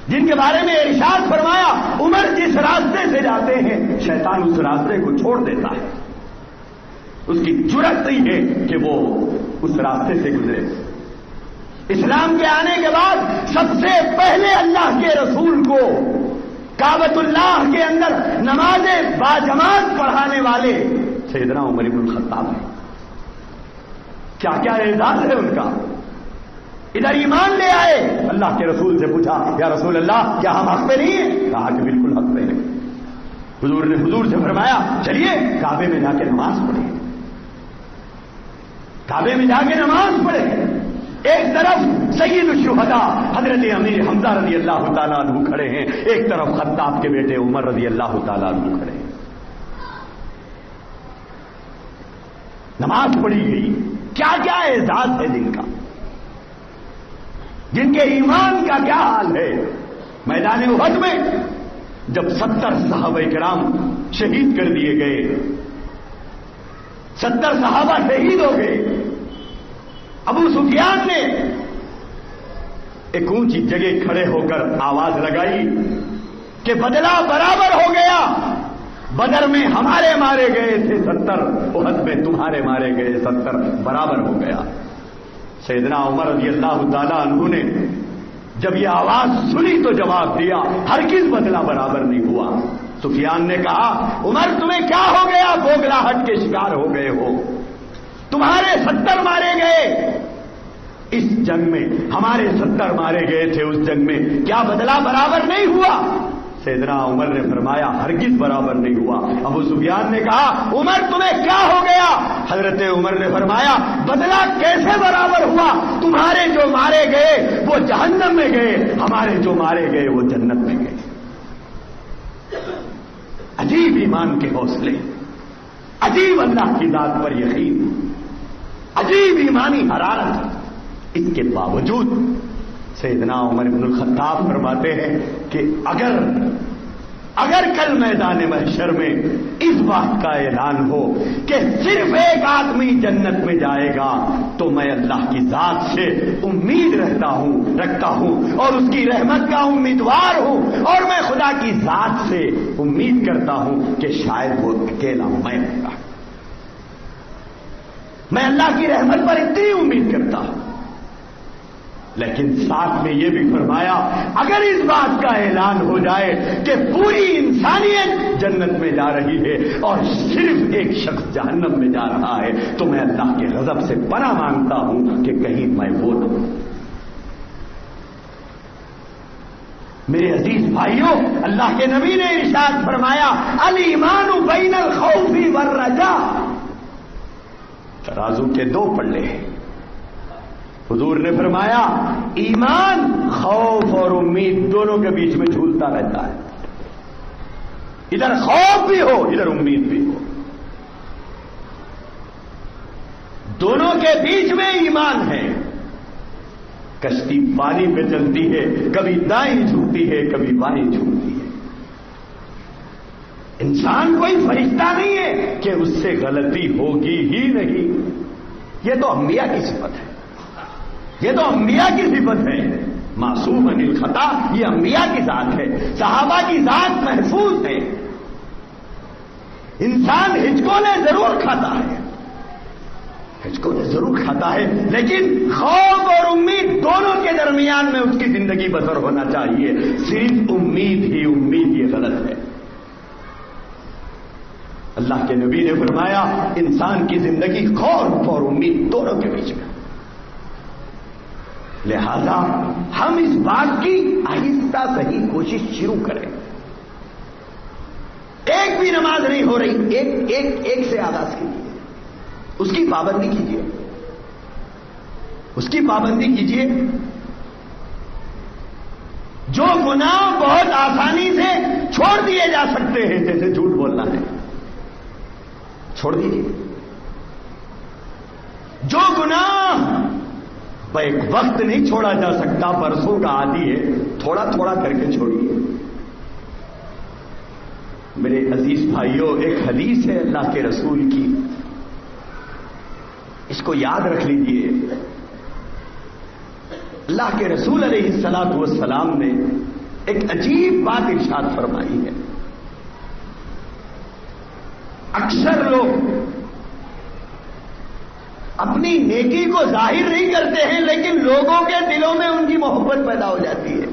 جن کے بارے میں ارشاد فرمایا عمر جس راستے سے جاتے ہیں شیطان اس راستے کو چھوڑ دیتا ہے. اس کی جرأت نہیں ہے کہ وہ اس راستے سے گزرے. اسلام کے آنے کے بعد سب سے پہلے اللہ کے رسول کو کعبۃ اللہ کے اندر نماز باجماعت پڑھانے والے سیدنا عمر بن الخطاب ہیں. کیا کیا اعزاز ہے ان کا. ادھر ایمان لے آئے, اللہ کے رسول سے پوچھا یا رسول اللہ کیا ہم حق پہ نہیں ہیں, کہا کہ بالکل حق پہ ہیں. حضور سے فرمایا چلیے کعبے میں جا کے نماز پڑھیں. کعبے میں جا کے نماز پڑھیں. ایک طرف سید الشہداء حضرت امیر حمزہ رضی اللہ تعالیٰ عنہ کھڑے ہیں, ایک طرف خطاب کے بیٹے عمر رضی اللہ تعالیٰ عنہ کھڑے ہیں. نماز پڑھی گئی. کیا کیا اعزاز ہے جن کا, جن کے ایمان کا کیا حال ہے. میدان احد میں جب 70 صحابہ کرام شہید کر دیے گئے, 70 صحابہ شہید ہو گئے, ابو سفیان نے ایک اونچی جگہ کھڑے ہو کر آواز لگائی کہ بدلہ برابر ہو گیا. بدر میں ہمارے مارے گئے تھے 70، احد میں تمہارے مارے گئے 70 برابر ہو گیا. سیدنا عمر رضی اللہ تعالیٰ عنہ نے جب یہ آواز سنی تو جواب دیا ہرگز بدلہ برابر نہیں ہوا. سفیان نے کہا عمر تمہیں کیا ہو گیا؟ بوگلاہٹ کے شکار ہو گئے ہو. تمہارے 70 مارے گئے اس جنگ میں، ہمارے 70 مارے گئے تھے اس جنگ میں، کیا بدلہ برابر نہیں ہوا؟ سیدنا عمر نے فرمایا ہرگز برابر نہیں ہوا. ابو سفیان نے کہا عمر تمہیں کیا ہو گیا؟ حضرت عمر نے فرمایا بدلہ کیسے برابر ہوا؟ تمہارے جو مارے گئے وہ جہنم میں گئے، ہمارے جو مارے گئے وہ جنت میں گئے. عجیب ایمان کے حوصلے، عجیب اللہ کی ذات پر یقین، عجیب ایمانی حرارت. اس کے باوجود سیدنا عمر بن الخطاب فرماتے ہیں کہ اگر کل میدان محشر میں اس بات کا اعلان ہو کہ صرف ایک آدمی جنت میں جائے گا تو میں اللہ کی ذات سے امید رکھتا ہوں اور اس کی رحمت کا امیدوار ہوں، اور میں خدا کی ذات سے امید کرتا ہوں کہ شاید وہ اکیلا میں ہوگا. میں اللہ کی رحمت پر اتنی امید کرتا ہوں. لیکن ساتھ میں یہ بھی فرمایا اگر اس بات کا اعلان ہو جائے کہ پوری انسانیت جنت میں جا رہی ہے اور صرف ایک شخص جہنم میں جا رہا ہے تو میں اللہ کے غضب سے پناہ مانگتا ہوں کہ کہیں میں وہ نہ ہوں. میرے عزیز بھائیوں، اللہ کے نبی نے ارشاد فرمایا الایمان بین الخوف والرجاء. ترازو کے دو پلڑے ہیں. حضور نے فرمایا ایمان خوف اور امید دونوں کے بیچ میں جھولتا رہتا ہے. ادھر خوف بھی ہو ادھر امید بھی ہو، دونوں کے بیچ میں ایمان ہے. کشتی پانی پہ چلتی ہے، کبھی دائیں جھوٹتی ہے کبھی بائیں جھوٹتی ہے. انسان کوئی فرشتہ نہیں ہے کہ اس سے غلطی ہوگی ہی نہیں. یہ تو انبیاء کی صفت ہے، یہ تو انبیاء کی صفت ہے. معصوم عن الخطا یہ انبیاء کی ذات ہے، صحابہ کی ذات محفوظ ہے. انسان ہچکولے ضرور کھاتا ہے، ہچکولے ضرور کھاتا ہے، لیکن خوف اور امید دونوں کے درمیان میں اس کی زندگی بسر ہونا چاہیے. صرف امید ہی امید یہ غلط ہے. اللہ کے نبی نے فرمایا انسان کی زندگی خوف اور امید دونوں کے بیچ میں. لہذا ہم اس بات کی آہستہ صحیح کوشش شروع کریں. ایک بھی نماز نہیں ہو رہی، ایک سے آغاز کیجیے، اس کی پابندی کیجیے، اس کی پابندی کیجیے. جو گناہ بہت آسانی سے چھوڑ دیے جا سکتے ہیں، جیسے جھوٹ بولنا ہے، چھوڑ دیجیے. جو گناہ ایک وقت نہیں چھوڑا جا سکتا، برسوں کا عادی ہے، تھوڑا تھوڑا کر کے چھوڑیے. میرے عزیز بھائیوں، ایک حدیث ہے اللہ کے رسول کی، اس کو یاد رکھ لیجیے. اللہ کے رسول علیہ الصلوۃ والسلام نے ایک عجیب بات ارشاد فرمائی ہے. اکثر لوگ اپنی نیکی کو ظاہر نہیں کرتے ہیں لیکن لوگوں کے دلوں میں ان کی محبت پیدا ہو جاتی ہے.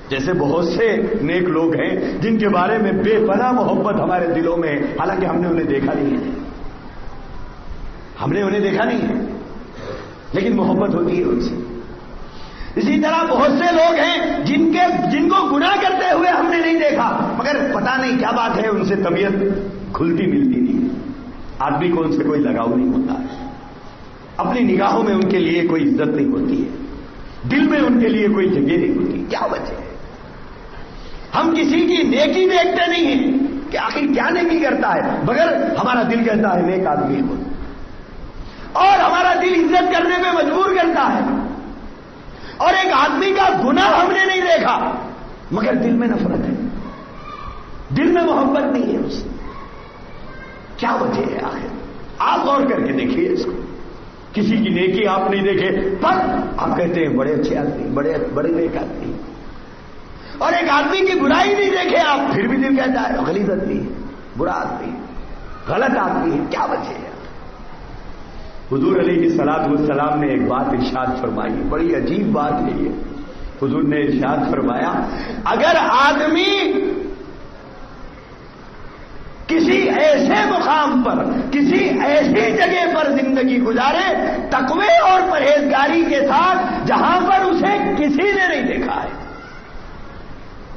جیسے بہت سے نیک لوگ ہیں جن کے بارے میں بے پناہ محبت ہمارے دلوں میں ہے، حالانکہ ہم نے انہیں دیکھا نہیں ہے، ہم نے انہیں دیکھا نہیں ہے لیکن محبت ہوتی ہے ان سے. اسی طرح بہت سے لوگ ہیں جن کو گناہ کرتے ہوئے ہم نے نہیں دیکھا، مگر پتہ نہیں کیا بات ہے ان سے طبیعت کھلتی ملتی نہیں. آدمی کو ان سے کوئی لگاؤ نہیں ہوتا ہے، اپنی نگاہوں میں ان کے لیے کوئی عزت نہیں ہوتی ہے، دل میں ان کے لیے کوئی جگہ نہیں ہوتی. کیا وجہ ہے؟ ہم کسی کی نیکی دیکھتے نہیں ہیں کہ آخر کیا نیکی کرتا ہے، مگر ہمارا دل کہتا ہے نیک آدمی ہے، اور ہمارا دل عزت کرنے میں مجبور کرتا ہے. اور ایک آدمی کا گناہ ہم نے نہیں دیکھا مگر دل میں نفرت ہے، دل میں محبت نہیں ہے اس سے. کیا وجہ ہے آخر؟ آپ غور کر کے دیکھیے اس کو. کسی کی نیکی آپ نہیں دیکھے پر آپ کہتے ہیں بڑے اچھے آدمی، بڑے نیک آدمی، اور ایک آدمی کی برائی نہیں دیکھے آپ پھر بھی دل کہتا ہے غلیظ آدمی، برا آدمی، غلط آدمی ہے، کیا وجہ ہے؟ حضور علیہ الصلوۃ والسلام نے ایک بات ارشاد فرمائی، بڑی عجیب بات ہے یہ. حضور نے ارشاد فرمایا اگر آدمی کسی ایسے مقام پر، کسی ایسی جگہ پر زندگی گزارے تقوی اور پرہیزگاری کے ساتھ جہاں پر اسے کسی نے نہیں دیکھا ہے،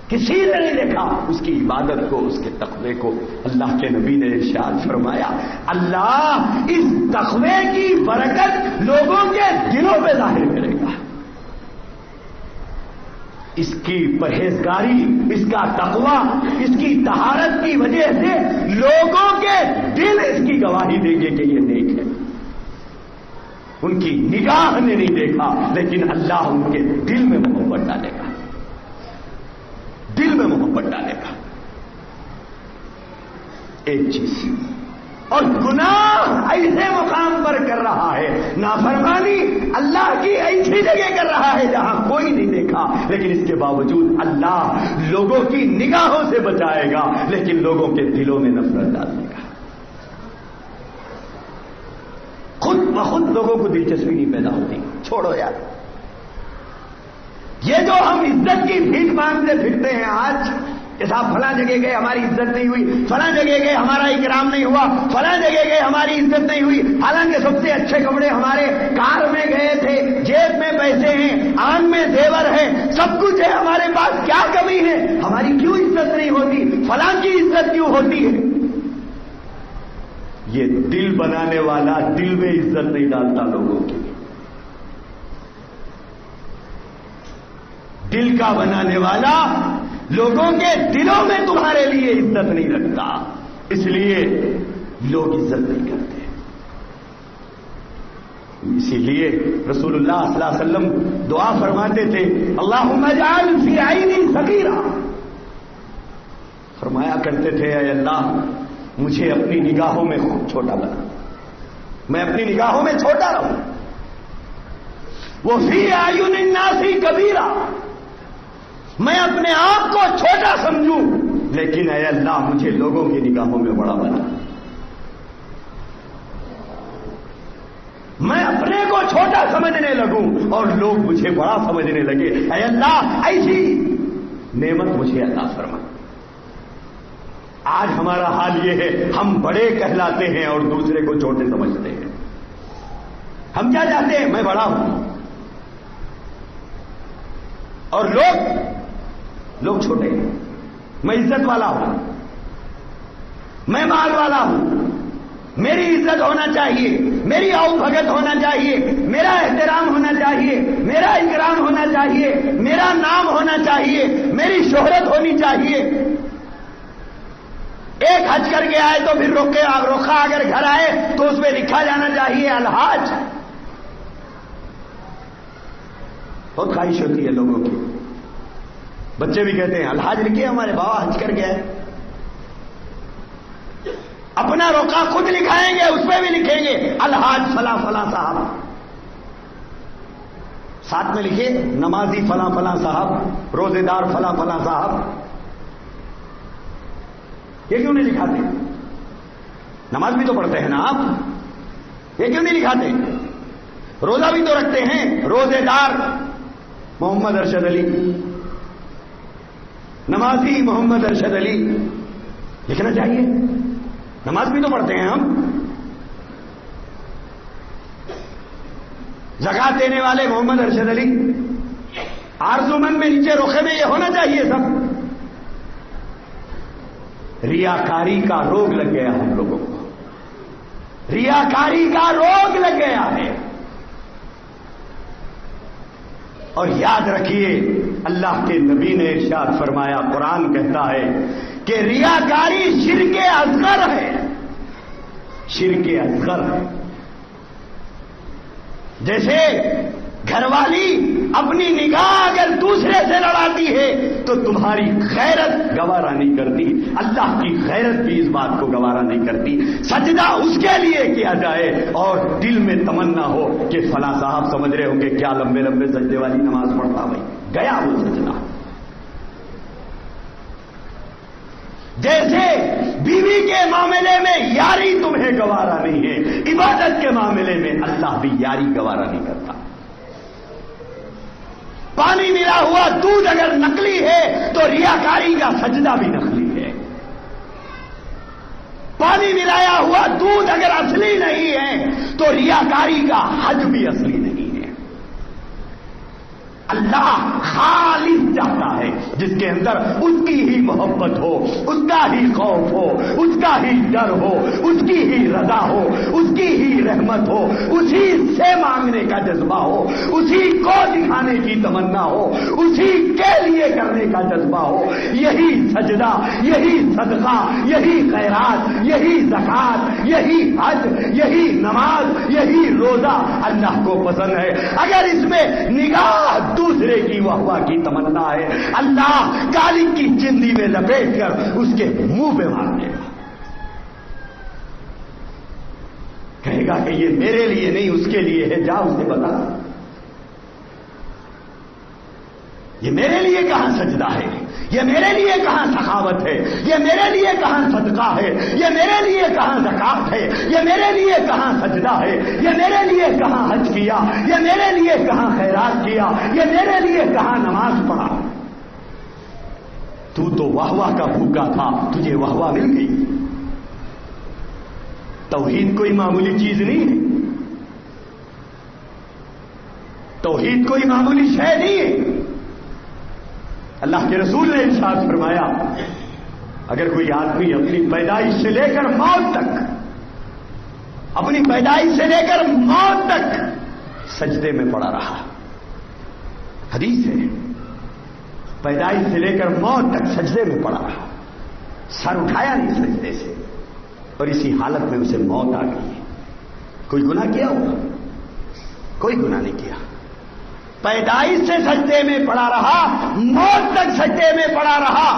کسی نے نہیں دیکھا، اس کی عبادت کو، اس کے تقوی کو اللہ کے نبی نے ارشاد فرمایا اللہ اس تقوی کی برکت لوگوں کے دلوں پہ ظاہر کرے گا. اس کی پرہیزگاری، اس کا تقوی، اس کی طہارت کی وجہ سے لوگوں کے دل اس کی گواہی دیں گے کہ یہ نیک ہے. ان کی نگاہ نے نہیں دیکھا لیکن اللہ ان کے دل میں محبت ڈالے گا، دل میں محبت ڈالے گا. ایک چیز، اور گناہ ایسے مقام پر کر رہا ہے، نافرمانی اللہ کی ایسی جگہ کر رہا ہے جہاں کوئی نہیں دیکھا، لیکن اس کے باوجود اللہ لوگوں کی نگاہوں سے بچائے گا لیکن لوگوں کے دلوں میں نفرت ڈال دے گا. خود بخود لوگوں کو دلچسپی نہیں پیدا ہوتی. چھوڑو یار، یہ جو ہم عزت کی بھیک مانگتے پھرتے ہیں آج کہ صاحب فلاں جگہ گئے ہماری عزت نہیں ہوئی، فلاں جگہ گئے ہمارا اکرام نہیں ہوا، فلاں جگہ گئے ہماری عزت نہیں ہوئی، حالانکہ سب سے اچھے کپڑے ہمارے کار میں گئے تھے، جیب میں پیسے ہیں، آنکھ میں زیور ہے، سب کچھ ہے ہمارے پاس، کیا کمی ہے؟ ہماری کیوں عزت نہیں ہوتی؟ فلاں کی عزت کیوں ہوتی ہے؟ یہ دل بنانے والا دل میں عزت نہیں ڈالتا لوگوں کی. دل کا بنانے والا لوگوں کے دلوں میں تمہارے لیے عزت نہیں رکھتا، اس لیے لوگ عزت نہیں کرتے. اسی لیے رسول اللہ صلی اللہ علیہ وسلم دعا فرماتے تھے اللہم اجعل فی عینی صغیرہ، فرمایا کرتے تھے اے اللہ مجھے اپنی نگاہوں میں خوب چھوٹا بنا، میں اپنی نگاہوں میں چھوٹا رہوں. وہ فی اعین الناس کبیرہ، میں اپنے آپ کو چھوٹا سمجھوں لیکن اے اللہ مجھے لوگوں کی نگاہوں میں بڑا بنا. میں اپنے کو چھوٹا سمجھنے لگوں اور لوگ مجھے بڑا سمجھنے لگے. اے اللہ ایسی نعمت مجھے عطا فرما. آج ہمارا حال یہ ہے ہم بڑے کہلاتے ہیں اور دوسرے کو چھوٹے سمجھتے ہیں. ہم کیا چاہتے ہیں؟ میں بڑا ہوں اور لوگ چھوٹے ہیں. میں عزت والا ہوں، میں مال والا ہوں، میری عزت ہونا چاہیے، میری آؤ بھگت ہونا چاہیے، میرا احترام ہونا چاہیے، میرا اکرام ہونا چاہیے، میرا نام ہونا چاہیے، میری شہرت ہونی چاہیے. ایک حج کر کے آئے تو پھر روکا اگر گھر آئے تو اس پہ لکھا جانا چاہیے الحاج. بہت خواہش ہوتی ہے لوگوں کی. بچے بھی کہتے ہیں الحاج لکھے ہمارے بابا حج کر گئے. اپنا روکا خود لکھائیں گے، اس پہ بھی لکھیں گے الحاج فلاں فلاں صاحب، ساتھ میں لکھے نمازی فلاں فلاں صاحب، روزے دار فلاں فلاں صاحب. یہ کیوں نہیں لکھاتے؟ نماز بھی تو پڑھتے ہیں نا آپ، یہ کیوں نہیں لکھاتے؟ روزہ بھی تو رکھتے ہیں، روزے دار محمد ارشد علی، نمازی محمد ارشد علی، لکھنا چاہیے. نماز بھی تو پڑھتے ہیں ہم. زکات دینے والے محمد ارشد علی، آرزومند میں نیچے روخے میں یہ ہونا چاہیے سب. ریاکاری کا روگ لگ گیا ہم لوگوں کو، ریاکاری کا روگ لگ گیا ہے. اور یاد رکھیے اللہ کے نبی نے ارشاد فرمایا، قرآن کہتا ہے کہ ریاکاری شرک اصغر ہے، شرک اصغر ہے. جیسے گھر والی اپنی نگاہ اگر دوسرے سے لڑاتی ہے تو تمہاری غیرت گوارا نہیں کرتی، اللہ کی غیرت بھی اس بات کو گوارا نہیں کرتی۔ سجدہ اس کے لیے کیا جائے اور دل میں تمنا ہو کہ فلاں صاحب سمجھ رہے ہوں گے کیا لمبے لمبے سجدے والی نماز پڑھتا بھائی، گیا وہ سجدہ۔ جیسے بیوی کے معاملے میں یاری تمہیں گوارا نہیں ہے، عبادت کے معاملے میں اللہ بھی یاری گوارا نہیں کرتا۔ پانی ملا ہوا دودھ اگر نقلی ہے تو ریاکاری کا سجدہ بھی نقلی ہے۔ پانی ملایا ہوا دودھ اگر اصلی نہیں ہے تو ریاکاری کا حج بھی اصلی نہیں ہے۔ اللہ خالص چاہتا ہے جس کے اندر اس کی ہی محبت ہو، اس کا ہی خوف ہو، اس کا ہی ڈر ہو، اس کی ہی رضا ہو، اس کی ہی رحمت ہو، اسی سے مانگنے کا جذبہ ہو، اسی کو دکھانے کی تمنا ہو، اسی کے لیے کرنے کا جذبہ ہو۔ یہی سجدہ، یہی صدقہ، یہی خیرات، یہی زکات، یہی حج، یہی نماز، یہی روزہ اللہ کو پسند ہے۔ اگر اس میں نگاہ دوسرے کی واہ کی تمنا ہے، اللہ کالی کی چندی میں لپیٹ کر اس کے منہ پہ مار دے گا، کہے گا کہ یہ میرے لیے نہیں اس کے لیے ہے، جا اسے بتا یہ میرے لیے کہاں سجدہ ہے، یہ میرے لیے کہاں سخاوت ہے، یہ میرے لیے کہاں صدقہ ہے، یہ میرے لیے کہاں زکات ہے، یہ میرے لیے کہاں سجدہ ہے، یہ میرے لیے کہاں حج کیا، یہ میرے لیے کہاں خیرات کیا، یہ میرے لیے کہاں نماز پڑھا۔ تو واہ کا بھوکا تھا، تجھے واہ مل گئی۔ توحید کوئی معمولی چیز نہیں ہے، توحید کوئی معمولی شے نہیں ہے۔ اللہ کے رسول نے ارشاد فرمایا اگر کوئی آدمی اپنی پیدائش سے لے کر موت تک، اپنی پیدائش سے لے کر موت تک سجدے میں پڑا رہا، حدیث ہے، پیدائش سے لے کر موت تک سجدے میں پڑا رہا، سر اٹھایا نہیں سجدے سے، اور اسی حالت میں اسے موت آ گئی، کوئی گناہ کیا ہوگا؟ کوئی گناہ نہیں کیا، پیدائش سے سجدے میں پڑا رہا، موت تک سجدے میں پڑا رہا۔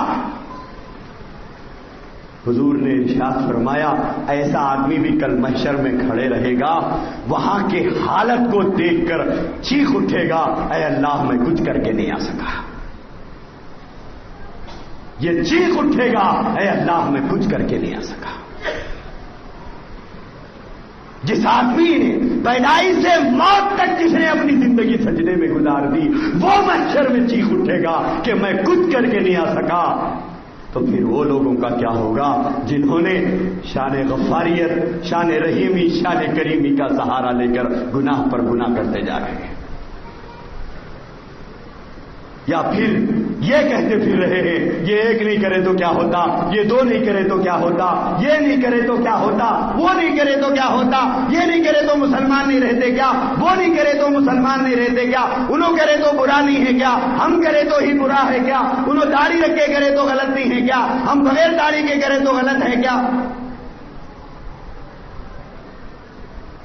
حضور نے ارشاد فرمایا ایسا آدمی بھی کل محشر میں کھڑے رہے گا، وہاں کے حالت کو دیکھ کر چیخ اٹھے گا اے اللہ میں کچھ کر کے نہیں آ سکا، یہ چیخ اٹھے گا اے اللہ میں کچھ کر کے نہیں آ سکا۔ جس آدمی نے پیدائش سے موت تک جس نے اپنی زندگی سجدے میں گزار دی، وہ محشر میں چیخ اٹھے گا کہ میں کچھ کر کے نہیں آ سکا، تو پھر وہ لوگوں کا کیا ہوگا جنہوں نے شان غفاریت، شان رحیمی، شان کریمی کا سہارا لے کر گناہ پر گناہ کرتے جا رہے ہیں، یا پھر یہ کہتے پھر رہے ہیں یہ ایک نہیں کرے تو کیا ہوتا، یہ دو نہیں کرے تو کیا ہوتا، یہ نہیں کرے تو کیا ہوتا، وہ نہیں کرے تو کیا ہوتا، یہ نہیں کرے تو مسلمان نہیں رہتے کیا، وہ نہیں کرے تو مسلمان نہیں رہتے کیا، انہوں کرے تو برا نہیں ہے کیا، ہم کرے تو ہی برا ہے کیا، انہوں داڑھی رکھ کے کرے تو غلط نہیں ہے کیا، ہم بغیر داڑھی کے کرے تو غلط ہے کیا۔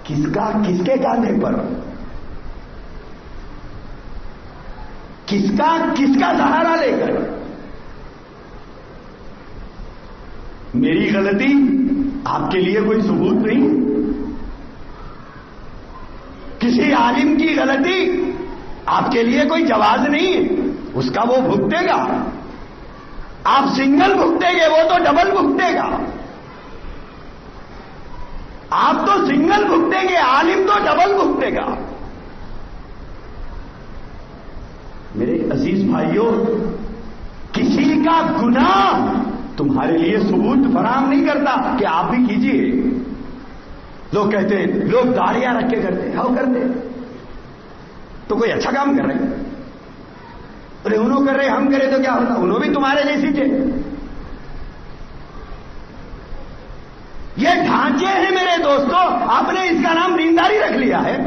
کس کے کاندھے پر، کس کا سہارا لے کر؟ میری غلطی آپ کے لیے کوئی ثبوت نہیں، کسی عالم کی غلطی آپ کے لیے کوئی جواز نہیں ہے، اس کا وہ بھگتے گا، آپ سنگل بھگتے گے وہ تو ڈبل بھگتے گا، آپ تو سنگل بھگتیں گے، عالم تو ڈبل بھگتے گا۔ میرے عزیز بھائیوں، کسی کا گناہ تمہارے لیے ثبوت فراہم نہیں کرتا کہ آپ بھی کیجیے۔ لوگ کہتے ہیں لوگ داڑیاں رکھ کے کرتے، ہاں کرتے تو کوئی اچھا کام کر رہے ہیں، ارے انہوں کر رہے ہم کرے تو کیا ہوتا، انہوں بھی تمہارے جیسی تھے۔ یہ ڈھانچے ہیں میرے دوستوں، آپ نے اس کا نام دینداری رکھ لیا ہے۔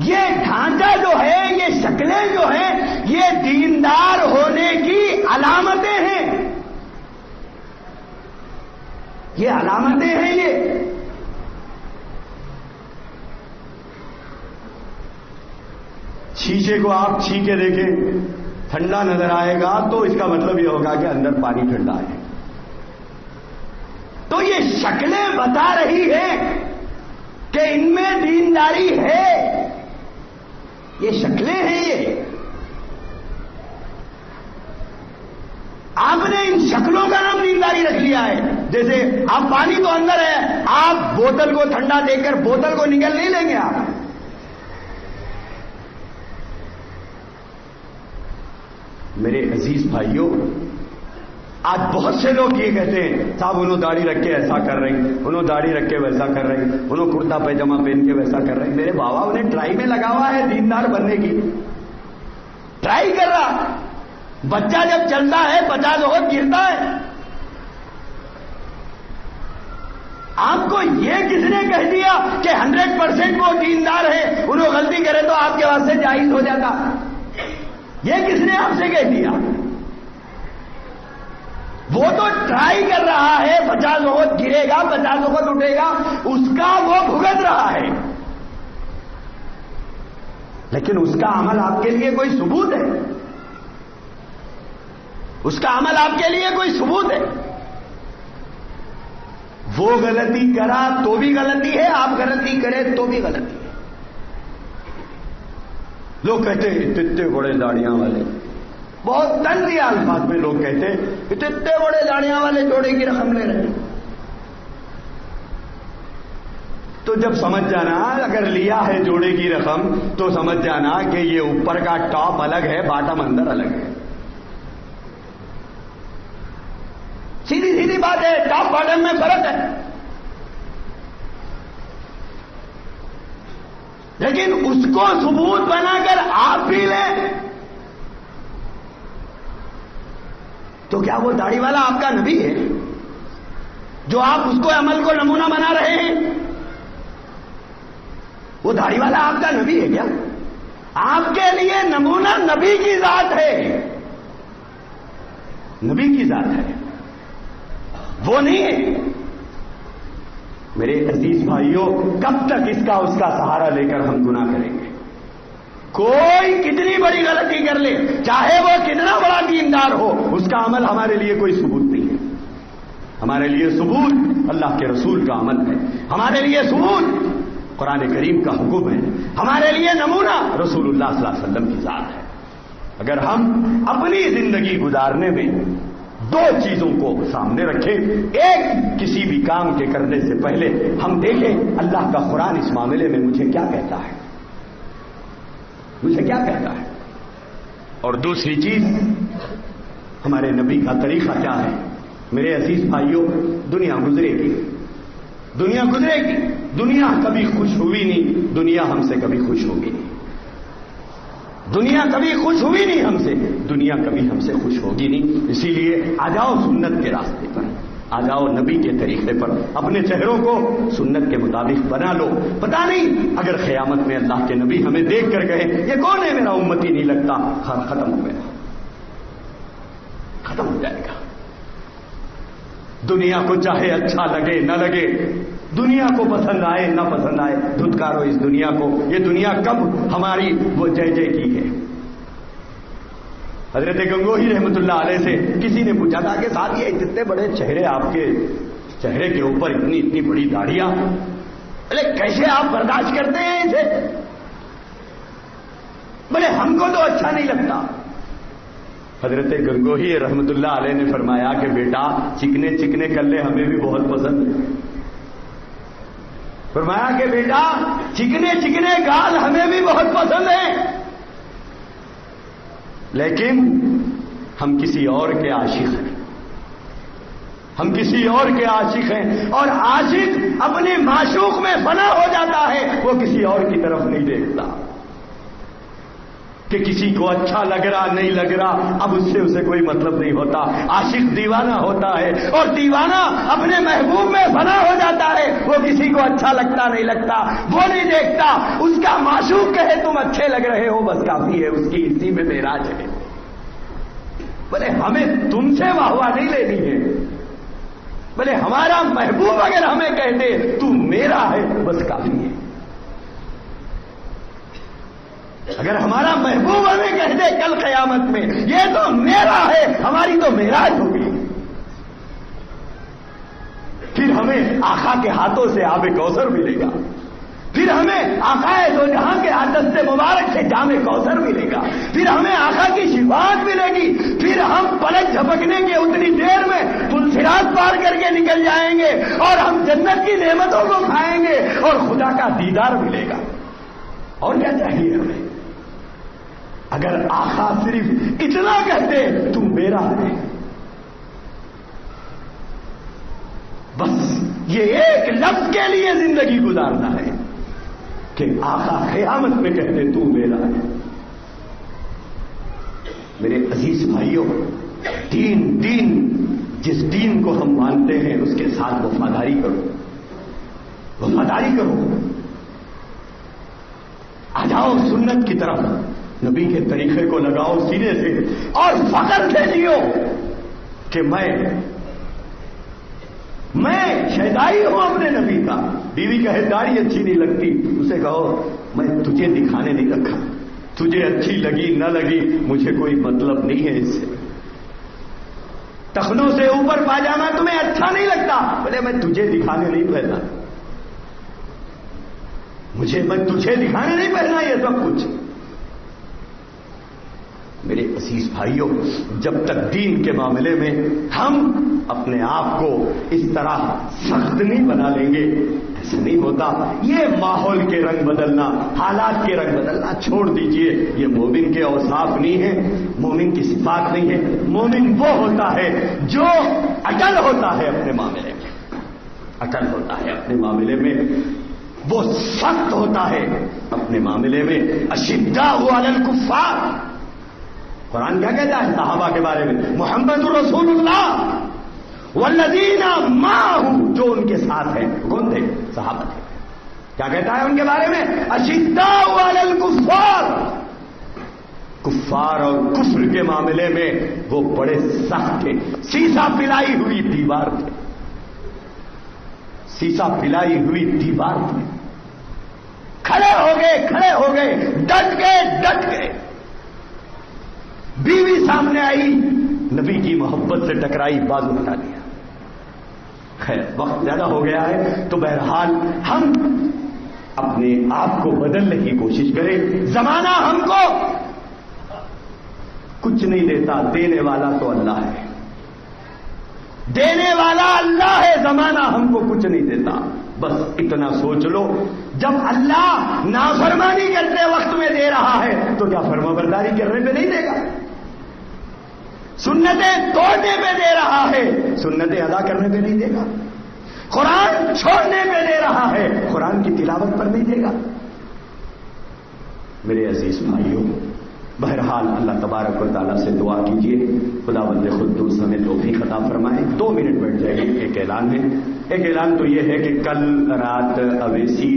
یہ ڈھانچہ جو ہے، یہ شکلیں جو ہیں، یہ دیندار ہونے کی علامتیں ہیں، یہ علامتیں ہیں۔ شیشے کو آپ چھی کے دیکھیں ٹھنڈا نظر آئے گا تو اس کا مطلب یہ ہوگا کہ اندر پانی ٹھنڈا ہے. تو یہ شکلیں بتا رہی ہیں کہ ان میں دینداری ہے. یہ شکلیں ہیں. یہ آپ نے ان شکلوں کا نام دینداری رکھ لیا ہے. جیسے آپ پانی تو اندر ہے, آپ بوتل کو ٹھنڈا دیکھ کر بوتل کو نگل نہیں لیں گے. آپ میرے عزیز بھائیوں, آج بہت سے لوگ یہ کہتے ہیں صاحب انہوں داڑھی رکھ کے ایسا کر رہے ہیں, انہوں داڑھی رکھ کے ویسا کر رہے ہیں, انہوں کرتا پیجامہ پہن کے ویسا کر رہے ہیں. میرے بابا انہیں ٹرائی میں لگا ہوا ہے دیندار بننے کی. ٹرائی کر رہا. بچہ جب چلتا ہے 50 وقت گرتا ہے. آپ کو یہ کس نے کہہ دیا کہ 100% وہ دیندار ہے, انہوں غلطی کرے تو آپ کے واسطے جائز ہو جاتا؟ یہ کس نے آپ سے کہہ دیا؟ وہ تو ٹرائی کر رہا ہے, 50 وقت گرے گا, 50 وقت اٹھے گا, اس کا وہ بھگت رہا ہے. لیکن اس کا عمل آپ کے لیے کوئی ثبوت ہے؟ اس کا عمل آپ کے لیے کوئی ثبوت ہے؟ وہ غلطی کرا تو بھی غلطی ہے, آپ غلطی کرے تو بھی غلطی ہے. لوگ کہتے ہیں اتنے بڑے داڑیاں والے, بہت تنزیہ الفاظ میں لوگ کہتے ہیں اتنے بڑے داڑیاں والے جوڑے کی رقم لے رہے ہیں. تو جب سمجھ جانا, اگر لیا ہے جوڑے کی رقم تو سمجھ جانا کہ یہ اوپر کا ٹاپ الگ ہے, باٹم اندر الگ ہے. سیدھی سیدھی بات ہے, ٹاپ باٹم میں فرق ہے. لیکن اس کو ثبوت بنا کر آپ بھی لیں تو کیا وہ داڑھی والا آپ کا نبی ہے جو آپ اس کو عمل کو نمونہ بنا رہے ہیں؟ وہ داڑھی والا آپ کا نبی ہے کیا؟ آپ کے لیے نمونہ نبی کی ذات ہے, نبی کی ذات ہے, وہ نہیں ہے. میرے عزیز بھائیوں, کب تک اس کا اس کا سہارا لے کر ہم گناہ کریں گے؟ کوئی کتنی بڑی غلطی کر لے, چاہے وہ کتنا بڑا دیندار ہو, اس کا عمل ہمارے لیے کوئی ثبوت نہیں ہے. ہمارے لیے ثبوت اللہ کے رسول کا عمل ہے, ہمارے لیے ثبوت قرآن کریم کا حکم ہے, ہمارے لیے نمونہ رسول اللہ صلی اللہ علیہ وسلم کی ذات ہے. اگر ہم اپنی زندگی گزارنے میں دو چیزوں کو سامنے رکھیں, ایک کسی بھی کام کے کرنے سے پہلے ہم دیکھیں اللہ کا قرآن اس معاملے میں مجھے کیا کہتا ہے, مجھے کیا کہتا ہے, اور دوسری چیز ہمارے نبی کا طریقہ کیا ہے. میرے عزیز بھائیوں, دنیا گزرے گی, دنیا گزرے گی, دنیا کبھی خوش ہوئی نہیں, دنیا ہم سے کبھی خوش ہوگی نہیں, دنیا کبھی خوش ہوئی نہیں ہم سے, دنیا کبھی ہم سے خوش ہوگی نہیں. اسی لیے آ جاؤ سنت کے راستے پر, آ جاؤ نبی کے طریقے پر, اپنے چہروں کو سنت کے مطابق بنا لو. پتہ نہیں اگر قیامت میں اللہ کے نبی ہمیں دیکھ کر کہے یہ کون ہے میرا امتی نہیں لگتا, ختم ہو گیا, ختم ہو جائے گا. دنیا کو چاہے اچھا لگے نہ لگے, دنیا کو پسند آئے نہ پسند آئے, دھتکارو اس دنیا کو. یہ دنیا کب ہماری وہ جے جے کی ہے. حضرت گنگوہی رحمۃ اللہ علیہ سے کسی نے پوچھا تھا کہ صاحب یہ اتنے بڑے چہرے, آپ کے چہرے کے اوپر اتنی بڑی داڑیاں, ارے کیسے آپ برداشت کرتے ہیں اسے؟ بولے ہم کو تو اچھا نہیں لگتا. حضرت گنگوہی رحمۃ اللہ علیہ نے فرمایا کہ بیٹا چکنے چکنے کلے ہمیں بھی بہت پسند ہیں. فرمایا کہ بیٹا چکنے چکنے گال ہمیں بھی بہت پسند ہیں, لیکن ہم کسی اور کے عاشق ہیں, ہم کسی اور کے عاشق ہیں. اور عاشق اپنے معشوق میں فنا ہو جاتا ہے, وہ کسی اور کی طرف نہیں دیکھتا کہ کسی کو اچھا لگ رہا نہیں لگ رہا, اب اس سے اسے کوئی مطلب نہیں ہوتا. عاشق دیوانہ ہوتا ہے, اور دیوانہ اپنے محبوب میں فنا ہو جاتا ہے, وہ کسی کو اچھا لگتا نہیں لگتا وہ نہیں دیکھتا. اس کا معشوق کہے تم اچھے لگ رہے ہو بس کافی ہے, اس کی اسی میں معراج ہے. بولے ہمیں تم سے واہ واہ نہیں لینی ہے, بولے ہمارا محبوب اگر ہمیں کہہ دے تو میرا ہے بس کافی ہے. اگر ہمارا محبوب ہمیں کہہ دے کل قیامت میں یہ تو میرا ہے، ہماری تو معراج ہوگی، پھر ہمیں آقا کے ہاتھوں سے آب کوثر ملے گا، پھر ہمیں آقا دو جہاں کے دست مبارک سے جام کوثر ملے گا، پھر ہمیں آقا کی شفاعت ملے گی، پھر ہم پلک جھپکنے کے اتنی دیر میں پل صراط پار کر کے نکل جائیں گے اور ہم جنت کی نعمتوں کو کھائیں گے اور خدا کا دیدار ملے گا۔ اور کیا چاہیے ہمیں؟ اگر آقا صرف اتنا کہتے تم میرا ہے، بس یہ ایک لفظ کے لیے زندگی گزارنا ہے کہ آقا قیامت میں کہتے تو میرا ہے۔ میرے عزیز بھائیوں، دین جس دین کو ہم مانتے ہیں اس کے ساتھ وفاداری کرو، وفاداری کرو، آ جاؤ سنت کی طرف، نبی کے طریقے کو لگاؤ سینے سے اور فخر سے جیو کہ میں شہدائی ہوں اپنے نبی کا۔ بیوی کہے داڑھی اچھی نہیں لگتی، اسے کہو میں تجھے دکھانے نہیں رکھا، تجھے اچھی لگی نہ لگی مجھے کوئی مطلب نہیں ہے اس سے۔ ٹخنوں سے اوپر پاجامہ تمہیں اچھا نہیں لگتا، بولے میں تجھے دکھانے نہیں پہنا، میں تجھے دکھانے نہیں پہنا یہ سب کچھ۔ میرے عزیز بھائیوں، جب تک دین کے معاملے میں ہم اپنے آپ کو اس طرح سخت نہیں بنا لیں گے، ایسا نہیں ہوتا۔ یہ ماحول کے رنگ بدلنا، حالات کے رنگ بدلنا چھوڑ دیجئے، یہ مومن کے اوصاف نہیں ہے، مومن کی صفات نہیں ہے۔ مومن وہ ہوتا ہے جو اٹل ہوتا ہے اپنے معاملے میں، اٹل ہوتا ہے اپنے معاملے میں، وہ سخت ہوتا ہے اپنے معاملے میں۔ اشداء علی الکفار، قرآن کیا کہتا ہے صحابہ کے بارے میں؟ محمد رسول اللہ والذین معہ، جو ان کے ساتھ ہیں، کون تھے؟ صحابہ تھے۔ کیا کہتا ہے ان کے بارے میں؟ اشداء علی الکفار، کفار اور کفر کے معاملے میں وہ بڑے سخت تھے، سیسا پلائی ہوئی دیوار تھے، سیسا پلائی ہوئی دیوار تھے۔ کھڑے ہو گئے، ڈٹ گئے۔ بیوی سامنے آئی، نبی کی محبت سے ٹکرائی، بازو ہٹا دیا۔ خیر وقت زیادہ ہو گیا ہے تو بہرحال ہم اپنے آپ کو بدلنے کی کوشش کریں۔ زمانہ ہم کو کچھ نہیں دیتا، دینے والا تو اللہ ہے، دینے والا اللہ ہے، زمانہ ہم کو کچھ نہیں دیتا۔ بس اتنا سوچ لو، جب اللہ نافرمانی کرتے وقت میں دے رہا ہے تو کیا فرما برداری کرنے پہ نہیں دے گا؟ سنتیں توڑنے پہ دے رہا ہے، سنتیں ادا کرنے پہ نہیں دے گا؟ قرآن چھوڑنے پہ دے رہا ہے، قرآن کی تلاوت پر نہیں دے گا؟ میرے عزیز بھائیوں، بہرحال اللہ تبارک و تعالیٰ سے دعا کیجیے، خدا بند قدوس ہمیں توفیق عطا فرمائے۔ 2 منٹ بیٹھ جائیے، ایک اعلان ہے۔ ایک اعلان تو یہ ہے کہ کل رات اویسی